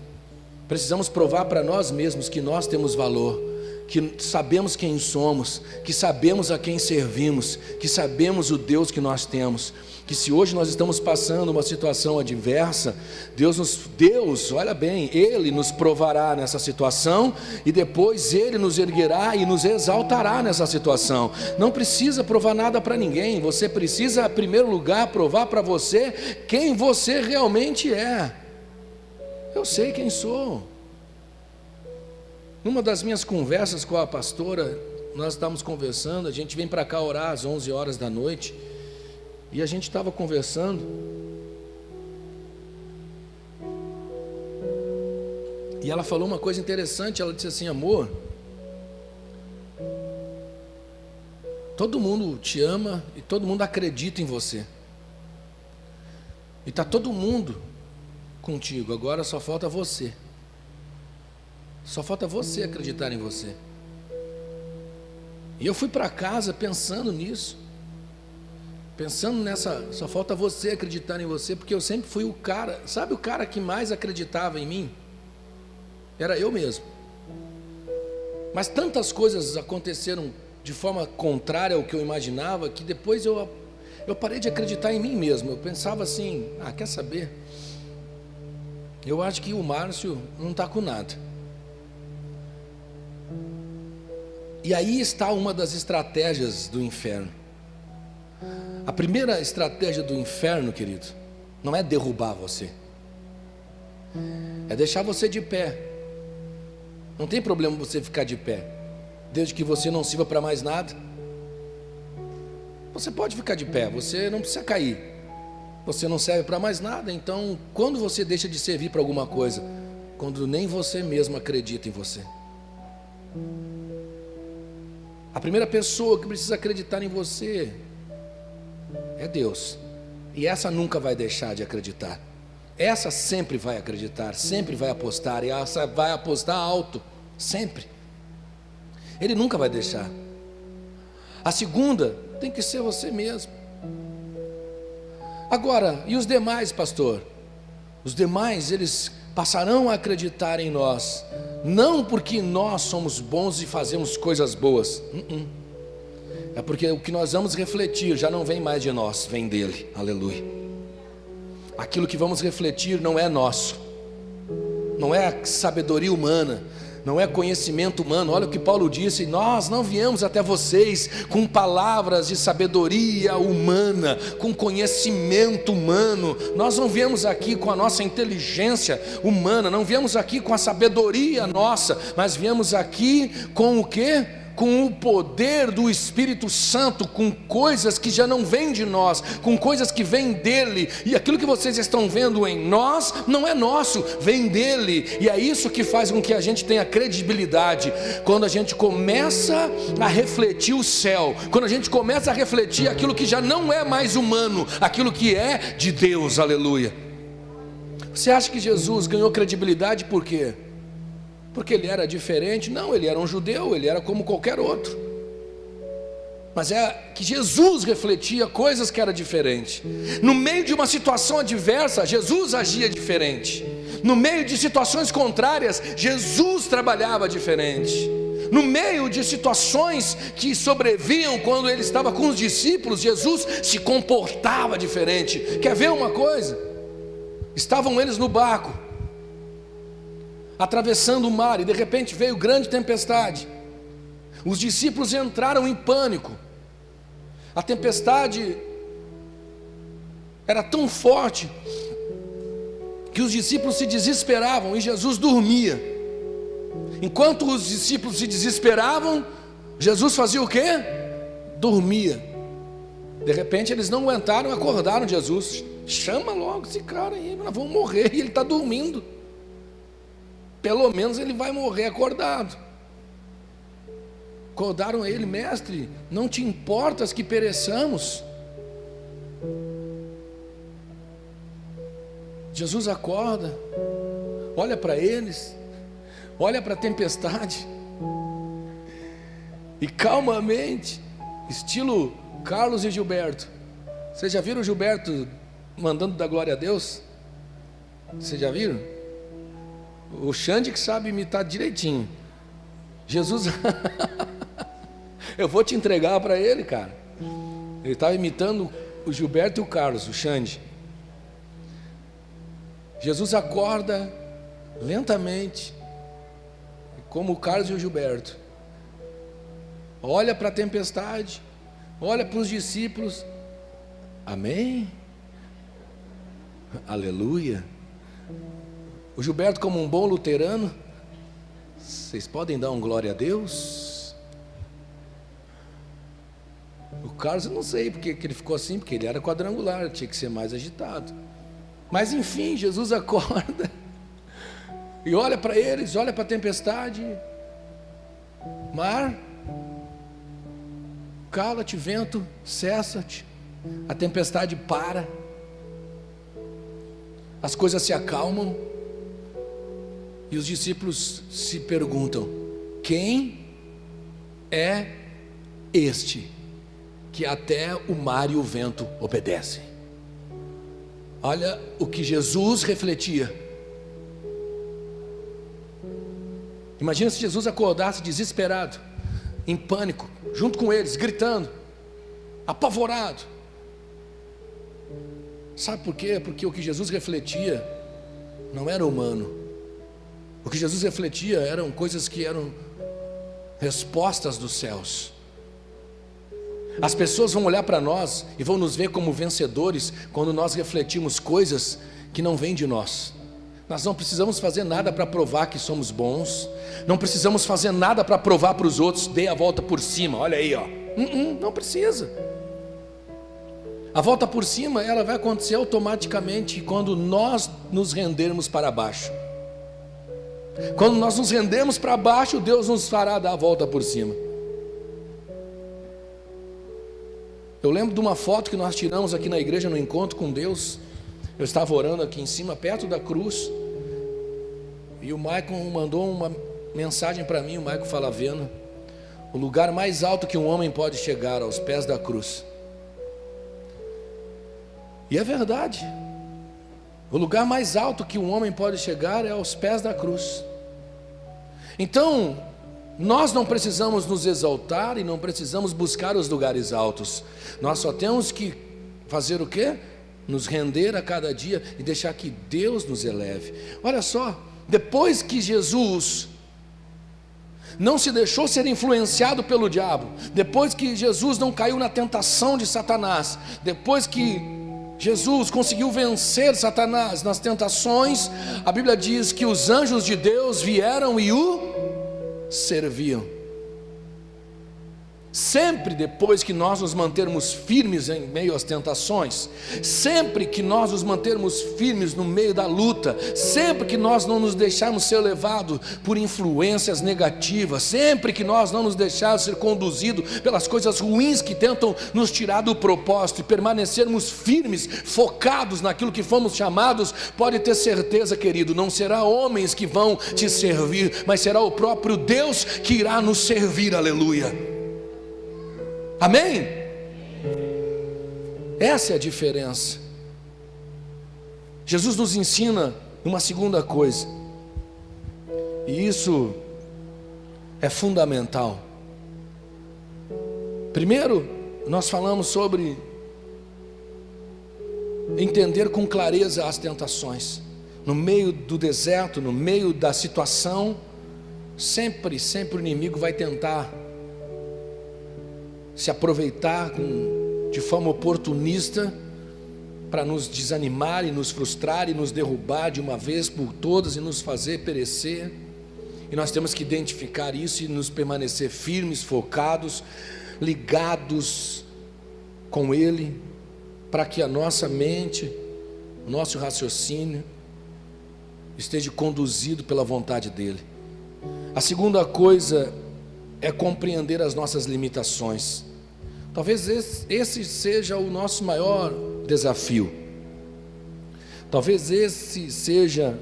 Precisamos provar para nós mesmos que nós temos valor, que sabemos quem somos, que sabemos a quem servimos, que sabemos o Deus que nós temos. Que se hoje nós estamos passando uma situação adversa, Deus, olha bem, Ele nos provará nessa situação e depois Ele nos erguerá e nos exaltará nessa situação. Não precisa provar nada para ninguém, você precisa, em primeiro lugar, provar para você quem você realmente é. Eu sei quem sou. Numa das minhas conversas com a pastora, nós estávamos conversando, a gente vem para cá orar às 11 horas da noite, e a gente estava conversando, e ela falou uma coisa interessante. Ela disse assim: amor, todo mundo te ama e todo mundo acredita em você, e está todo mundo contigo, agora só falta você. Só falta você acreditar em você. E eu fui para casa pensando nisso, só falta você acreditar em você, porque eu sempre fui o cara, sabe, o cara que mais acreditava em mim? Era eu mesmo. Mas tantas coisas aconteceram de forma contrária ao que eu imaginava, que depois eu parei de acreditar em mim mesmo. Eu pensava assim: quer saber? Eu acho que o Márcio não está com nada. E aí está uma das estratégias do inferno. A primeira estratégia do inferno, querido, não é derrubar você, é deixar você de pé. Não tem problema você ficar de pé, desde que você não sirva para mais nada. Você pode ficar de pé, você não precisa cair. Você não serve para mais nada. Então, quando você deixa de servir para alguma coisa? Quando nem você mesmo acredita em você. A primeira pessoa que precisa acreditar em você é Deus. E essa nunca vai deixar de acreditar. Essa sempre vai acreditar, sempre vai apostar, e essa vai apostar alto, sempre. Ele nunca vai deixar. A segunda tem que ser você mesmo. Agora, e os demais, pastor? Os demais, eles passarão a acreditar em nós, não porque nós somos bons e fazemos coisas boas, é porque o que nós vamos refletir já não vem mais de nós, vem dele. Aleluia. Aquilo que vamos refletir não é nosso, não é sabedoria humana, não é conhecimento humano. Olha o que Paulo disse: nós não viemos até vocês com palavras de sabedoria humana, com conhecimento humano. Nós não viemos aqui com a nossa inteligência humana, não viemos aqui com a sabedoria nossa, mas viemos aqui com o quê? Com o poder do Espírito Santo, com coisas que já não vêm de nós, com coisas que vêm dele. E aquilo que vocês estão vendo em nós não é nosso, vem dele. E é isso que faz com que a gente tenha credibilidade. Quando a gente começa a refletir o céu, quando a gente começa a refletir aquilo que já não é mais humano, aquilo que é de Deus. Aleluia. Você acha que Jesus ganhou credibilidade por quê? Porque ele era diferente? Não, ele era um judeu, ele era como qualquer outro. Mas é que Jesus refletia coisas que eram diferentes. No meio de uma situação adversa, Jesus agia diferente. No meio de situações contrárias, Jesus trabalhava diferente. No meio de situações que sobrevinham quando ele estava com os discípulos, Jesus se comportava diferente. Quer ver uma coisa? Estavam eles no barco, atravessando o mar, e de repente veio grande tempestade. Os discípulos entraram em pânico. A tempestade era tão forte que os discípulos se desesperavam e Jesus dormia. Enquanto os discípulos se desesperavam, Jesus fazia o quê? Dormia. De repente eles não aguentaram, acordaram Jesus. chama logo esse cara aí, nós vamos morrer, e ele está dormindo. Pelo menos ele vai morrer acordado. Acordaram ele: mestre, não te importas que pereçamos? Jesus acorda, olha para eles, olha para a tempestade, e calmamente, estilo Carlos e Gilberto. Vocês já viram o Gilberto mandando dar glória a Deus? Vocês já viram? O Xande que sabe imitar direitinho. Jesus, eu vou te entregar para ele, cara. Ele estava imitando o Gilberto e o Carlos, o Xande. Jesus acorda lentamente, como o Carlos e o Gilberto. Olha para a tempestade, olha para os discípulos. Amém? Aleluia. O Gilberto, como um bom luterano, vocês podem dar um glória a Deus? O Carlos, eu não sei porque que ele ficou assim, porque ele era quadrangular, tinha que ser mais agitado. Mas enfim, Jesus acorda e olha para eles, olha para a tempestade. Mar, cala-te, vento, cessa-te. A tempestade para, as coisas se acalmam, e os discípulos se perguntam: quem é este que até o mar e o vento obedecem? Olha o que Jesus refletia. Imagina se Jesus acordasse desesperado, em pânico, junto com eles, gritando, apavorado. Sabe por quê? Porque o que Jesus refletia não era humano. O que Jesus refletia eram coisas que eram respostas dos céus. As pessoas vão olhar para nós e vão nos ver como vencedores quando nós refletimos coisas que não vêm de nós. Nós não precisamos fazer nada para provar que somos bons. Não precisamos fazer nada para provar para os outros: dê a volta por cima, olha aí, ó. Não precisa. A volta por cima, ela vai acontecer automaticamente quando nós nos rendermos para baixo. Quando nós nos rendemos para baixo, Deus nos fará dar a volta por cima. Eu lembro de uma foto que nós tiramos aqui na igreja no encontro com Deus. Eu estava orando aqui em cima, perto da cruz, e o Maicon mandou uma mensagem para mim. O Maicon Falaveno: o lugar mais alto que um homem pode chegar, aos pés da cruz. E é verdade. O lugar mais alto que um homem pode chegar é aos pés da cruz. Então, nós não precisamos nos exaltar e não precisamos buscar os lugares altos. Nós só temos que fazer o quê? Nos render a cada dia e deixar que Deus nos eleve. Olha só, depois que Jesus não se deixou ser influenciado pelo diabo, depois que Jesus não caiu na tentação de Satanás, depois que Jesus conseguiu vencer Satanás nas tentações, a Bíblia diz que os anjos de Deus vieram e o serviam. Sempre depois que nós nos mantermos firmes em meio às tentações, sempre que nós nos mantermos firmes no meio da luta, sempre que nós não nos deixarmos ser levados por influências negativas, sempre que nós não nos deixarmos ser conduzidos pelas coisas ruins que tentam nos tirar do propósito e permanecermos firmes, focados naquilo que fomos chamados, pode ter certeza, querido, não será homens que vão te servir, mas será o próprio Deus que irá nos servir. Aleluia. Amém? Essa é a diferença. Jesus nos ensina uma segunda coisa, e isso é fundamental. Primeiro, nós falamos sobre entender com clareza as tentações. No meio do deserto, no meio da situação, sempre o inimigo vai tentar se aproveitar de forma oportunista para nos desanimar e nos frustrar e nos derrubar de uma vez por todas e nos fazer perecer. E nós temos que identificar isso e nos permanecer firmes, focados, ligados com Ele, para que a nossa mente o nosso raciocínio esteja conduzido pela vontade dEle. A segunda coisa é compreender as nossas limitações. Talvez esse seja o nosso maior desafio. Talvez esse seja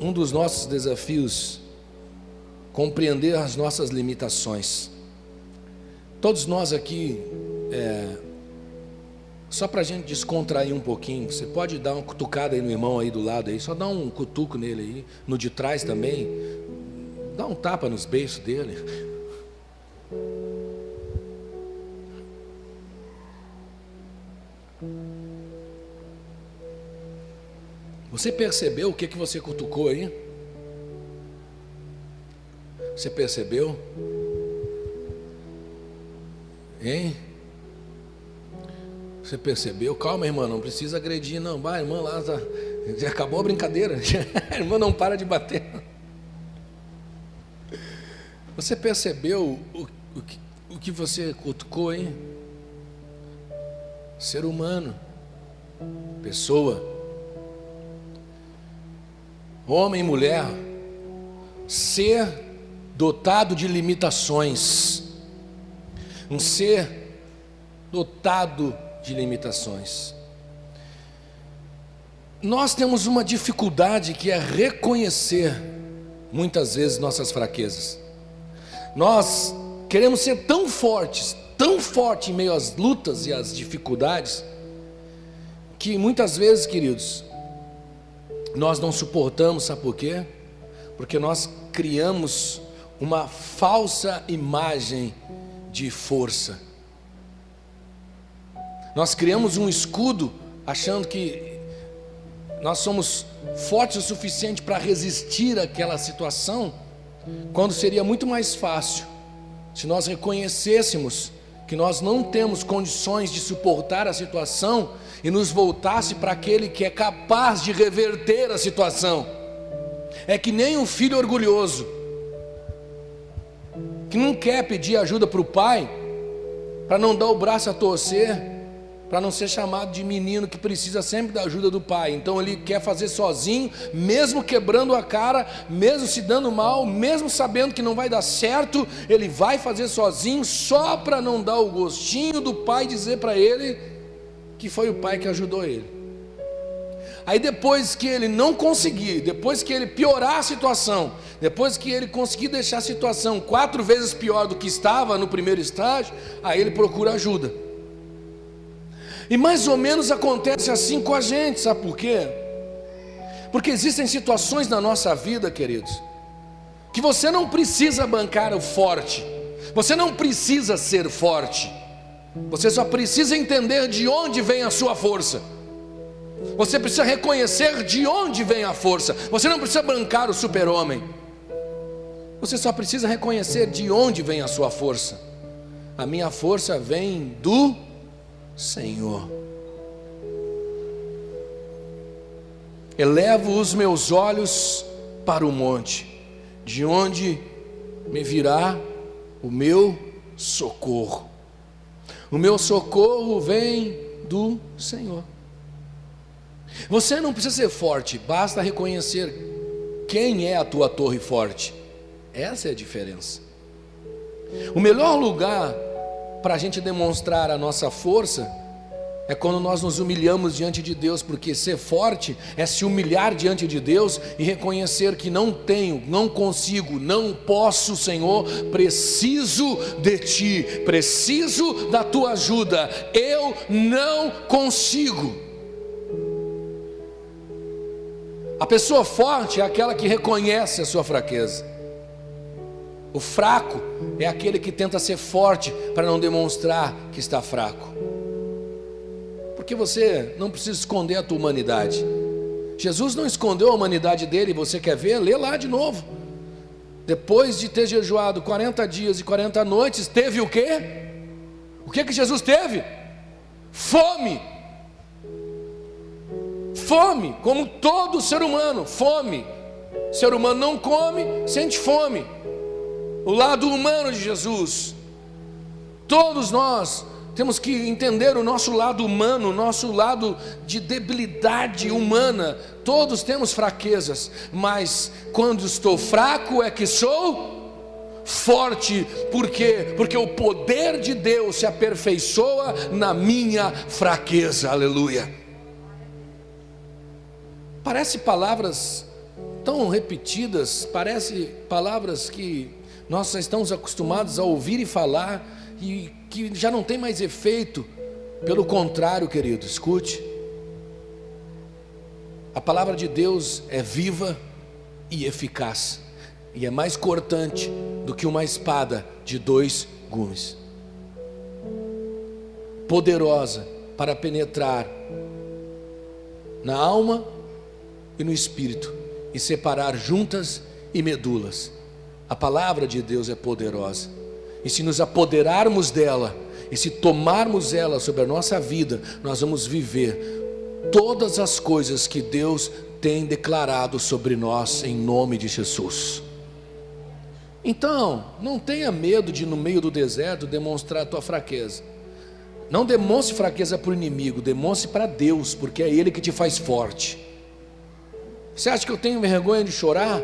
um dos nossos desafios, compreender as nossas limitações. Todos nós aqui, só para a gente descontrair um pouquinho, você pode dar uma cutucada aí no irmão aí do lado aí, só dá um cutuco nele aí, no de trás também, dá um tapa nos beiços dele. Você percebeu o que você cutucou aí? Você percebeu? Hein? Você percebeu? Calma, irmã, não precisa agredir, não. Vai, irmã, lá já acabou a brincadeira. A irmã não para de bater. Você percebeu o que você cutucou, hein? Ser humano, pessoa, homem e mulher, ser dotado de limitações, um ser dotado de limitações. Nós temos uma dificuldade que é reconhecer muitas vezes nossas fraquezas. Nós queremos ser tão fortes em meio às lutas e às dificuldades, que muitas vezes, queridos, nós não suportamos. Sabe por quê? Porque nós criamos uma falsa imagem de força. Nós criamos um escudo achando que nós somos fortes o suficiente para resistir àquela situação, quando seria muito mais fácil se nós reconhecêssemos que nós não temos condições de suportar a situação e nos voltasse para aquele que é capaz de reverter a situação. É que nem um filho orgulhoso que não quer pedir ajuda para o pai, para não dar o braço a torcer, para não ser chamado de menino que precisa sempre da ajuda do pai. Então ele quer fazer sozinho, mesmo quebrando a cara, mesmo se dando mal, mesmo sabendo que não vai dar certo, ele vai fazer sozinho, só para não dar o gostinho do pai dizer para ele que foi o pai que ajudou ele. Aí depois que ele não conseguir, depois que ele piorar a situação, depois que ele conseguir deixar a situação 4 vezes pior do que estava no primeiro estágio, aí ele procura ajuda. E mais ou menos acontece assim com a gente, sabe por quê? Porque existem situações na nossa vida, queridos, que você não precisa bancar o forte, você não precisa ser forte, você só precisa entender de onde vem a sua força. Você precisa reconhecer de onde vem a força. Você não precisa bancar o super-homem, você só precisa reconhecer de onde vem a sua força. A minha força vem do Senhor. Elevo os meus olhos para o monte, de onde me virá o meu socorro. O meu socorro vem do Senhor. Você não precisa ser forte, basta reconhecer quem é a tua torre forte. Essa é a diferença. O melhor lugar para a gente demonstrar a nossa força é quando nós nos humilhamos diante de Deus, porque ser forte é se humilhar diante de Deus e reconhecer que não tenho, não consigo, não posso, Senhor, preciso de Ti, preciso da Tua ajuda, eu não consigo. A pessoa forte é aquela que reconhece a sua fraqueza. O fraco é aquele que tenta ser forte para não demonstrar que está fraco. Porque você não precisa esconder a tua humanidade. Jesus não escondeu a humanidade dele. Você quer ver? Lê lá de novo. Depois de ter jejuado 40 dias e 40 noites, teve o quê? O que Jesus teve? Fome. Fome, como todo ser humano, fome. O ser humano não come, sente fome. O lado humano de Jesus. Todos nós temos que entender o nosso lado humano, o nosso lado de debilidade humana. Todos temos fraquezas, mas quando estou fraco é que sou forte. Por quê? Porque o poder de Deus se aperfeiçoa na minha fraqueza. Aleluia. Parece palavras tão repetidas, parece palavras que nós já estamos acostumados a ouvir e falar e que já não tem mais efeito. Pelo contrário, querido, escute. A palavra de Deus é viva e eficaz, e é mais cortante do que uma espada de 2 gumes, poderosa para penetrar na alma e no espírito, e separar juntas e medulas. A palavra de Deus é poderosa, e se nos apoderarmos dela, e se tomarmos ela sobre a nossa vida, nós vamos viver todas as coisas que Deus tem declarado sobre nós, em nome de Jesus. Então, não tenha medo de no meio do deserto demonstrar a tua fraqueza. Não demonstre fraqueza para o inimigo, demonstre para Deus, porque é Ele que te faz forte. Você acha que eu tenho vergonha de chorar?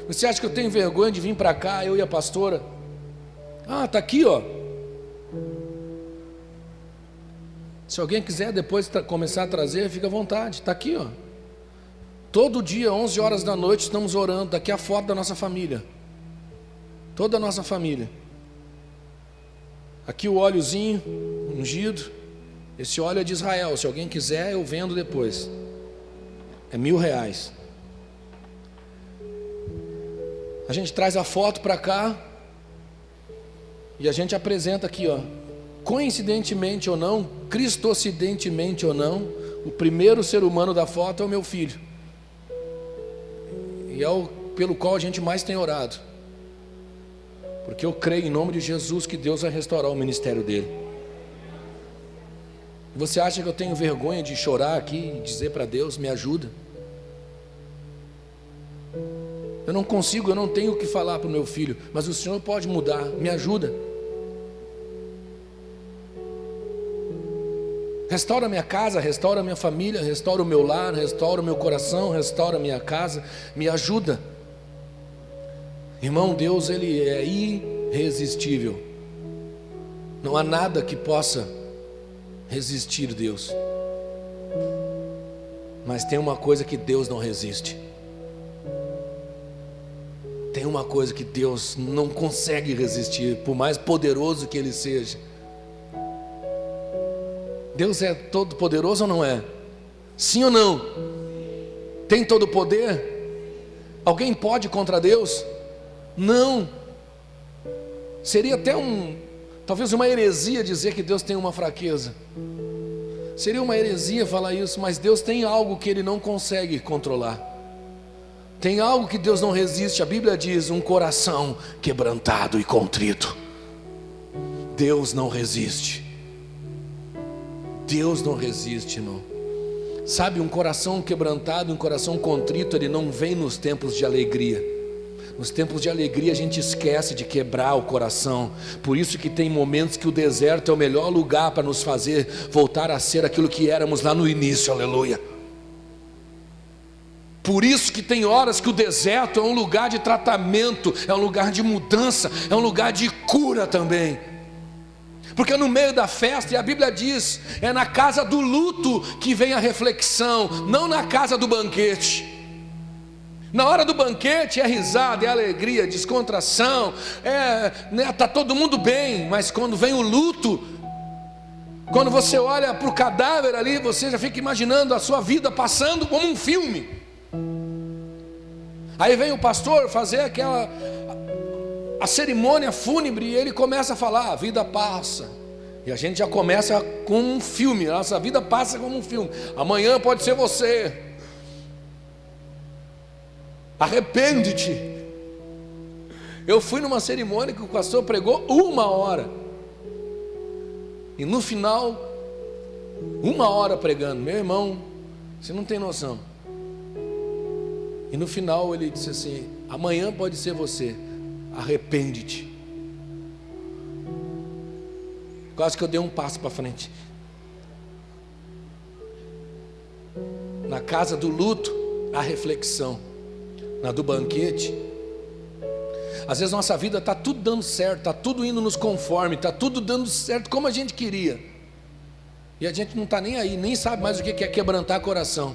Você acha que eu tenho vergonha de vir para cá, eu e a pastora? Ah, está aqui, ó. Se alguém quiser depois começar a trazer, fica à vontade, está aqui, ó. Todo dia, 11 horas da noite, estamos orando. Daqui a foto da nossa família, toda a nossa família. Aqui o óleozinho ungido. Esse óleo é de Israel, se alguém quiser eu vendo depois, é R$1.000. A gente traz a foto para cá e a gente apresenta aqui, ó. Coincidentemente ou não, cristocidentemente ou não, o primeiro ser humano da foto é o meu filho, e é o pelo qual a gente mais tem orado, porque eu creio em nome de Jesus que Deus vai restaurar o ministério dele. Você acha que eu tenho vergonha de chorar aqui e dizer para Deus, me ajuda? Eu não consigo, eu não tenho o que falar para o meu filho, mas o Senhor pode mudar, me ajuda. Restaura minha casa, restaura minha família, restaura o meu lar, restaura o meu coração, restaura minha casa, me ajuda. Irmão, Deus, Ele é irresistível. Não há nada que possa resistir Deus. Mas tem uma coisa que Deus não resiste. Tem uma coisa que Deus não consegue resistir, por mais poderoso que Ele seja. Deus é todo poderoso ou não é? Sim ou não? Tem todo o poder? Alguém pode contra Deus? Não. Seria até talvez uma heresia dizer que Deus tem uma fraqueza. Seria uma heresia falar isso, mas Deus tem algo que Ele não consegue controlar. Tem algo que Deus não resiste. A Bíblia diz, um coração quebrantado e contrito, Deus não resiste. Deus não resiste, irmão. Sabe, um coração quebrantado, um coração contrito, ele não vem nos tempos de alegria. Nos tempos de alegria a gente esquece de quebrar o coração. Por isso que tem momentos que o deserto é o melhor lugar para nos fazer voltar a ser aquilo que éramos lá no início, aleluia. Por isso que tem horas que o deserto é um lugar de tratamento, é um lugar de mudança, é um lugar de cura também. Porque no meio da festa, e a Bíblia diz, é na casa do luto que vem a reflexão, não na casa do banquete. Na hora do banquete é risada, é alegria, é descontração, tá todo mundo bem, mas quando vem o luto, quando você olha para o cadáver ali, você já fica imaginando a sua vida passando como um filme. Aí vem o pastor fazer a cerimônia fúnebre e ele começa a falar, a vida passa. E a gente já começa com um filme, nossa vida passa como um filme. Amanhã pode ser você. Arrepende-te. Eu fui numa cerimônia que o pastor pregou 1 hora. E no final, 1 hora pregando. Meu irmão, você não tem noção. E no final ele disse assim, amanhã pode ser você. Arrepende-te. Quase que eu dei um passo para frente. Na casa do luto, a reflexão. Na do banquete, às vezes nossa vida está tudo dando certo, está tudo indo nos conforme, está tudo dando certo como a gente queria, e a gente não está nem aí, nem sabe mais o que é quebrantar coração.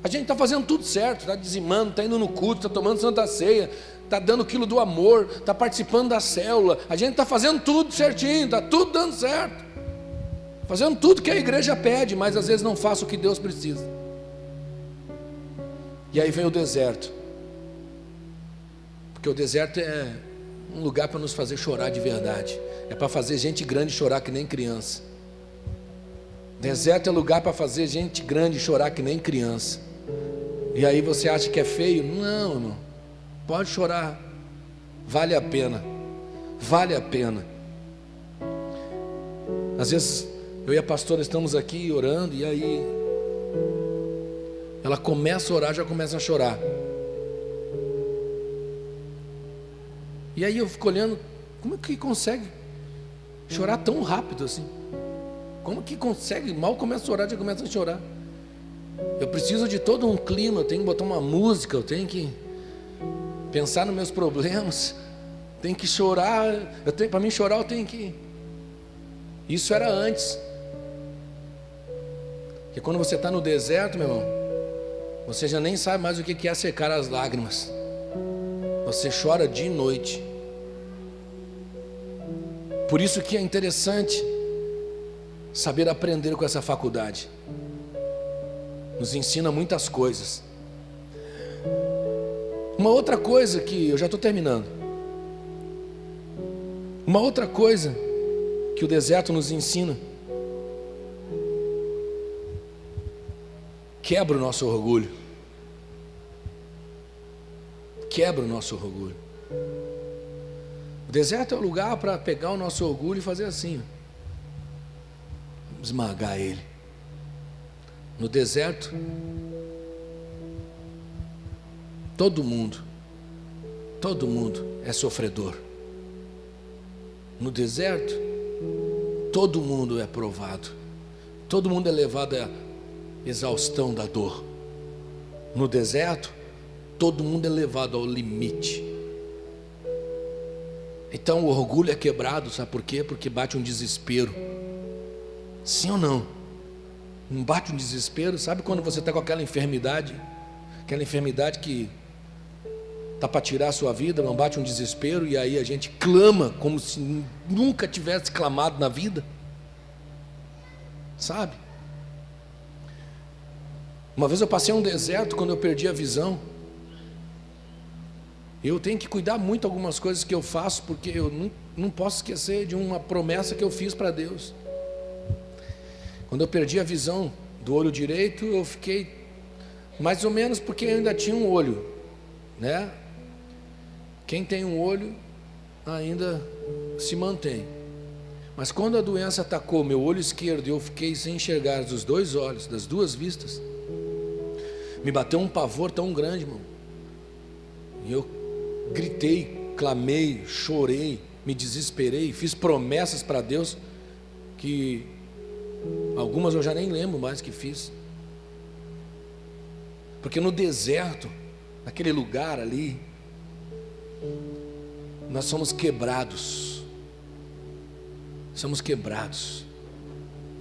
A gente está fazendo tudo certo, está dizimando, está indo no culto, está tomando santa ceia, está dando o quilo do amor, está participando da célula, a gente está fazendo tudo certinho, está tudo dando certo, fazendo tudo que a igreja pede, mas às vezes não faça o que Deus precisa. E aí vem o deserto, porque o deserto é um lugar para nos fazer chorar de verdade, é para fazer gente grande chorar que nem criança. Deserto é lugar para fazer gente grande chorar que nem criança. E aí você acha que é feio? Não, irmão, pode chorar, vale a pena, vale a pena. Às vezes eu e a pastora estamos aqui orando, e aí ela começa a orar, já começa a chorar. E aí eu fico olhando, como é que consegue chorar tão rápido assim? Como que consegue? Mal começa a orar, já começa a chorar. Eu preciso de todo um clima, eu tenho que botar uma música, eu tenho que pensar nos meus problemas, tenho que chorar, para mim chorar eu tenho que... Isso era antes. Porque quando você está no deserto, meu irmão, você já nem sabe mais o que é secar as lágrimas. Você chora dia e noite. Por isso que é interessante saber aprender com essa faculdade. Nos ensina muitas coisas. Uma outra coisa que... Eu já estou terminando. Uma outra coisa que o deserto nos ensina: quebra o nosso orgulho. Quebra o nosso orgulho. O deserto é o lugar para pegar o nosso orgulho e fazer assim, esmagar ele. No deserto, todo mundo é sofredor. No deserto, todo mundo é provado, todo mundo é levado à exaustão da dor. No deserto, todo mundo é levado ao limite. Então o orgulho é quebrado, sabe por quê? Porque bate um desespero. Sim ou não? Não bate um desespero? Sabe quando você está com aquela enfermidade que está para tirar a sua vida, não bate um desespero, e aí a gente clama como se nunca tivesse clamado na vida? Sabe? Uma vez eu passei um deserto quando eu perdi a visão. Eu tenho que cuidar muito algumas coisas que eu faço, porque eu não posso esquecer de uma promessa que eu fiz para Deus. Quando eu perdi a visão do olho direito, eu fiquei mais ou menos, porque eu ainda tinha um olho, né? Quem tem um olho ainda se mantém. Mas quando a doença atacou meu olho esquerdo, eu fiquei sem enxergar dos dois olhos, das duas vistas. Me bateu um pavor tão grande, irmão. E eu gritei, clamei, chorei, me desesperei, fiz promessas para Deus que algumas eu já nem lembro mais que fiz. Porque no deserto, naquele lugar ali, nós somos quebrados. Somos quebrados.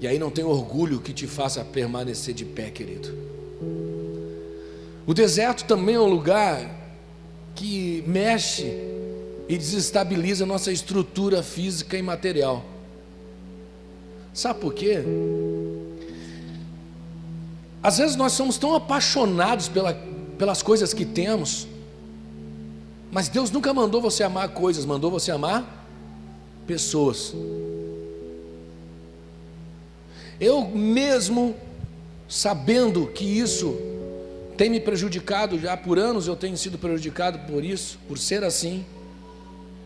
E aí não tem orgulho que te faça permanecer de pé, querido. O deserto também é um lugar que mexe e desestabiliza a nossa estrutura física e material. Sabe por quê? Às vezes nós somos tão apaixonados pelas coisas que temos, mas Deus nunca mandou você amar coisas, mandou você amar pessoas. Eu mesmo, sabendo que isso tem me prejudicado, já por anos eu tenho sido prejudicado por isso, por ser assim,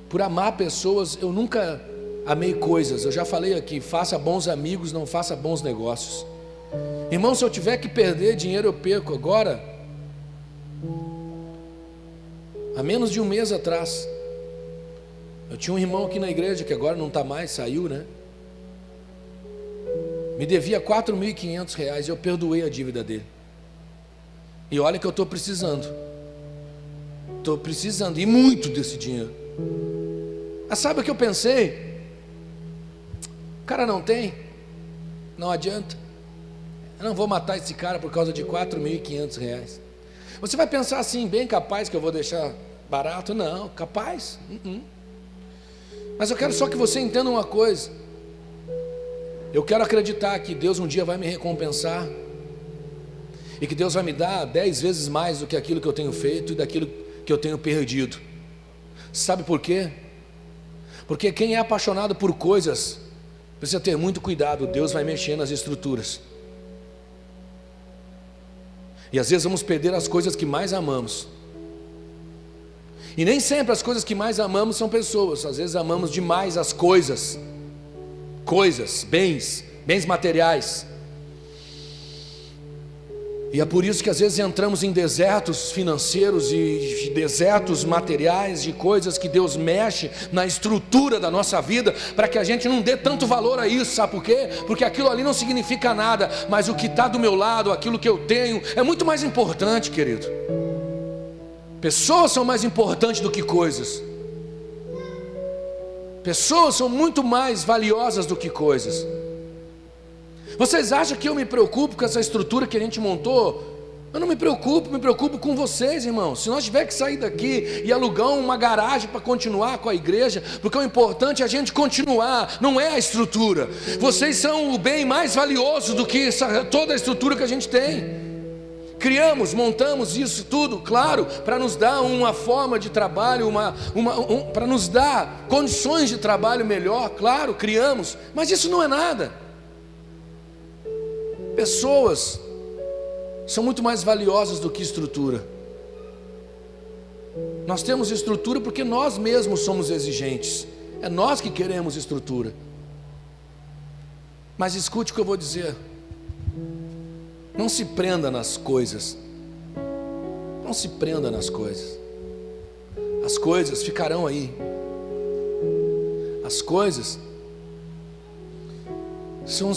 por amar pessoas. Eu nunca amei coisas. Eu já falei aqui, faça bons amigos, não faça bons negócios. Irmão, se eu tiver que perder dinheiro, eu perco. Agora, há menos de um mês atrás, Eu tinha um irmão aqui na igreja, que agora não está mais, saiu, né? Me devia R$4.500, eu perdoei a dívida dele. E olha que eu estou precisando. Estou precisando, e muito desse dinheiro. Mas sabe o que eu pensei? O cara não tem, não adianta. Eu não vou matar esse cara por causa de R$4.500. Você vai pensar assim, bem capaz que eu vou deixar barato? Não, capaz. Mas eu quero só que você entenda uma coisa. Eu quero acreditar que Deus um dia vai me recompensar. E que Deus vai me dar 10 vezes mais do que aquilo que eu tenho feito e daquilo que eu tenho perdido. Sabe por quê? Porque quem é apaixonado por coisas precisa ter muito cuidado. Deus vai mexer nas estruturas. E às vezes vamos perder as coisas que mais amamos. E nem sempre as coisas que mais amamos são pessoas. Às vezes amamos demais as coisas, bens materiais. E é por isso que às vezes entramos em desertos financeiros e desertos materiais, de coisas que Deus mexe na estrutura da nossa vida, para que a gente não dê tanto valor a isso. Sabe por quê? Porque aquilo ali não significa nada, mas o que está do meu lado, aquilo que eu tenho, é muito mais importante, querido. Pessoas são mais importantes do que coisas. Pessoas são muito mais valiosas do que coisas. Vocês acham que eu me preocupo com essa estrutura que a gente montou? Eu não me preocupo com vocês, irmãos. Se nós tiver que sair daqui e alugar uma garagem para continuar com a igreja, porque o importante é a gente continuar, não é a estrutura. Vocês são o bem mais valioso do que toda a estrutura que a gente tem. Criamos, montamos isso tudo, claro, para nos dar uma forma de trabalho, para nos dar condições de trabalho melhor, claro, criamos, mas isso não é nada. Pessoas são muito mais valiosas do que estrutura. Nós temos estrutura porque nós mesmos somos exigentes. É nós que queremos estrutura. Mas escute o que eu vou dizer. Não se prenda nas coisas. Não se prenda nas coisas. As coisas ficarão aí. As coisas são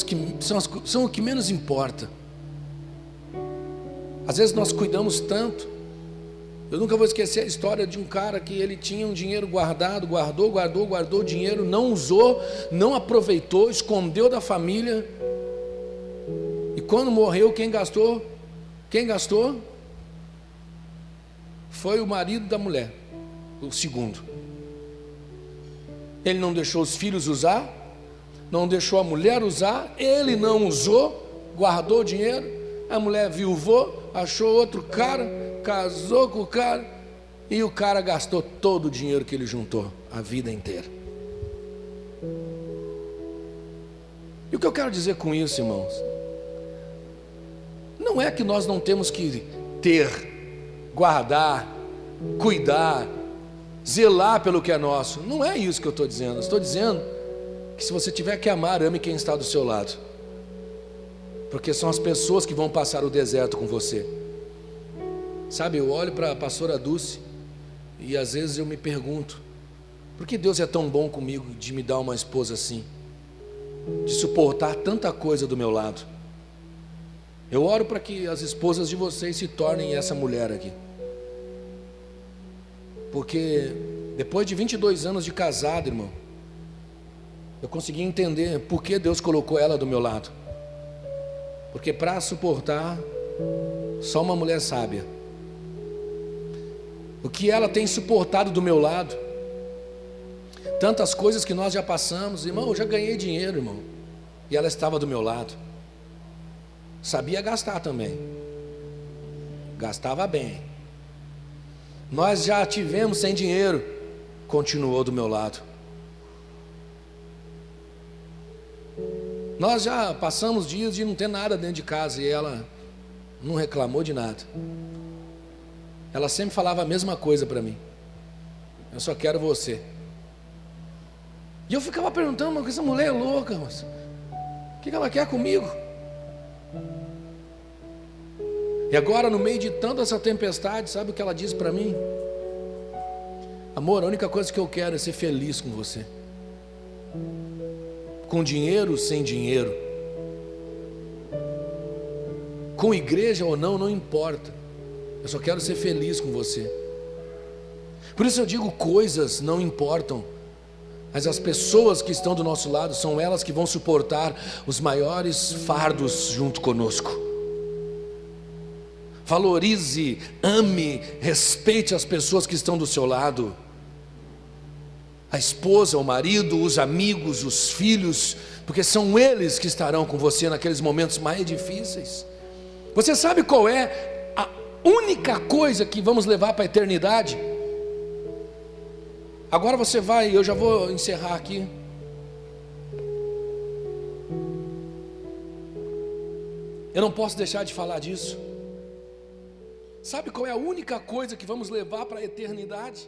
o que menos importa. Às vezes nós cuidamos tanto. Eu nunca vou esquecer a história de um cara que ele tinha um dinheiro guardado, guardou dinheiro, não usou, não aproveitou, escondeu da família. E quando morreu, quem gastou? Foi o marido da mulher, o segundo. Ele não deixou os filhos usar, não deixou a mulher usar, ele não usou, guardou o dinheiro, a mulher viuvou, achou outro cara, casou com o cara, e o cara gastou todo o dinheiro que ele juntou, a vida inteira. E o que eu quero dizer com isso, irmãos? Não é que nós não temos que ter, guardar, cuidar, zelar pelo que é nosso. Não é isso que eu estou dizendo. Eu estou dizendo que se você tiver que amar, ame quem está do seu lado, porque são as pessoas que vão passar o deserto com você. Sabe, eu olho para a pastora Dulce e às vezes eu me pergunto, por que Deus é tão bom comigo de me dar uma esposa assim, de suportar tanta coisa do meu lado? Eu oro para que as esposas de vocês se tornem essa mulher aqui, porque depois de 22 anos de casado, irmão, eu consegui entender por que Deus colocou ela do meu lado. Porque para suportar, só uma mulher sábia. O que ela tem suportado do meu lado, tantas coisas que nós já passamos, irmão, eu já ganhei dinheiro, irmão, e ela estava do meu lado. Sabia gastar também, gastava bem. Nós já tivemos sem dinheiro, continuou do meu lado. Nós já passamos dias de não ter nada dentro de casa e ela não reclamou de nada. Ela sempre falava a mesma coisa para mim: eu só quero você. E eu ficava perguntando, mas essa mulher é louca, mas o que ela quer comigo? E agora, no meio de tanta essa tempestade, sabe o que ela disse para mim? Amor, a única coisa que eu quero é ser feliz com você. Com dinheiro, sem dinheiro. Com igreja ou não, não importa. Eu só quero ser feliz com você. Por isso eu digo, coisas não importam, mas as pessoas que estão do nosso lado são elas que vão suportar os maiores fardos junto conosco. Valorize, ame, respeite as pessoas que estão do seu lado. A esposa, o marido, os amigos, os filhos, porque são eles que estarão com você naqueles momentos mais difíceis. Você sabe qual é a única coisa que vamos levar para a eternidade? Agora você vai, eu já vou encerrar aqui. Eu não posso deixar de falar disso. Sabe qual é a única coisa que vamos levar para a eternidade?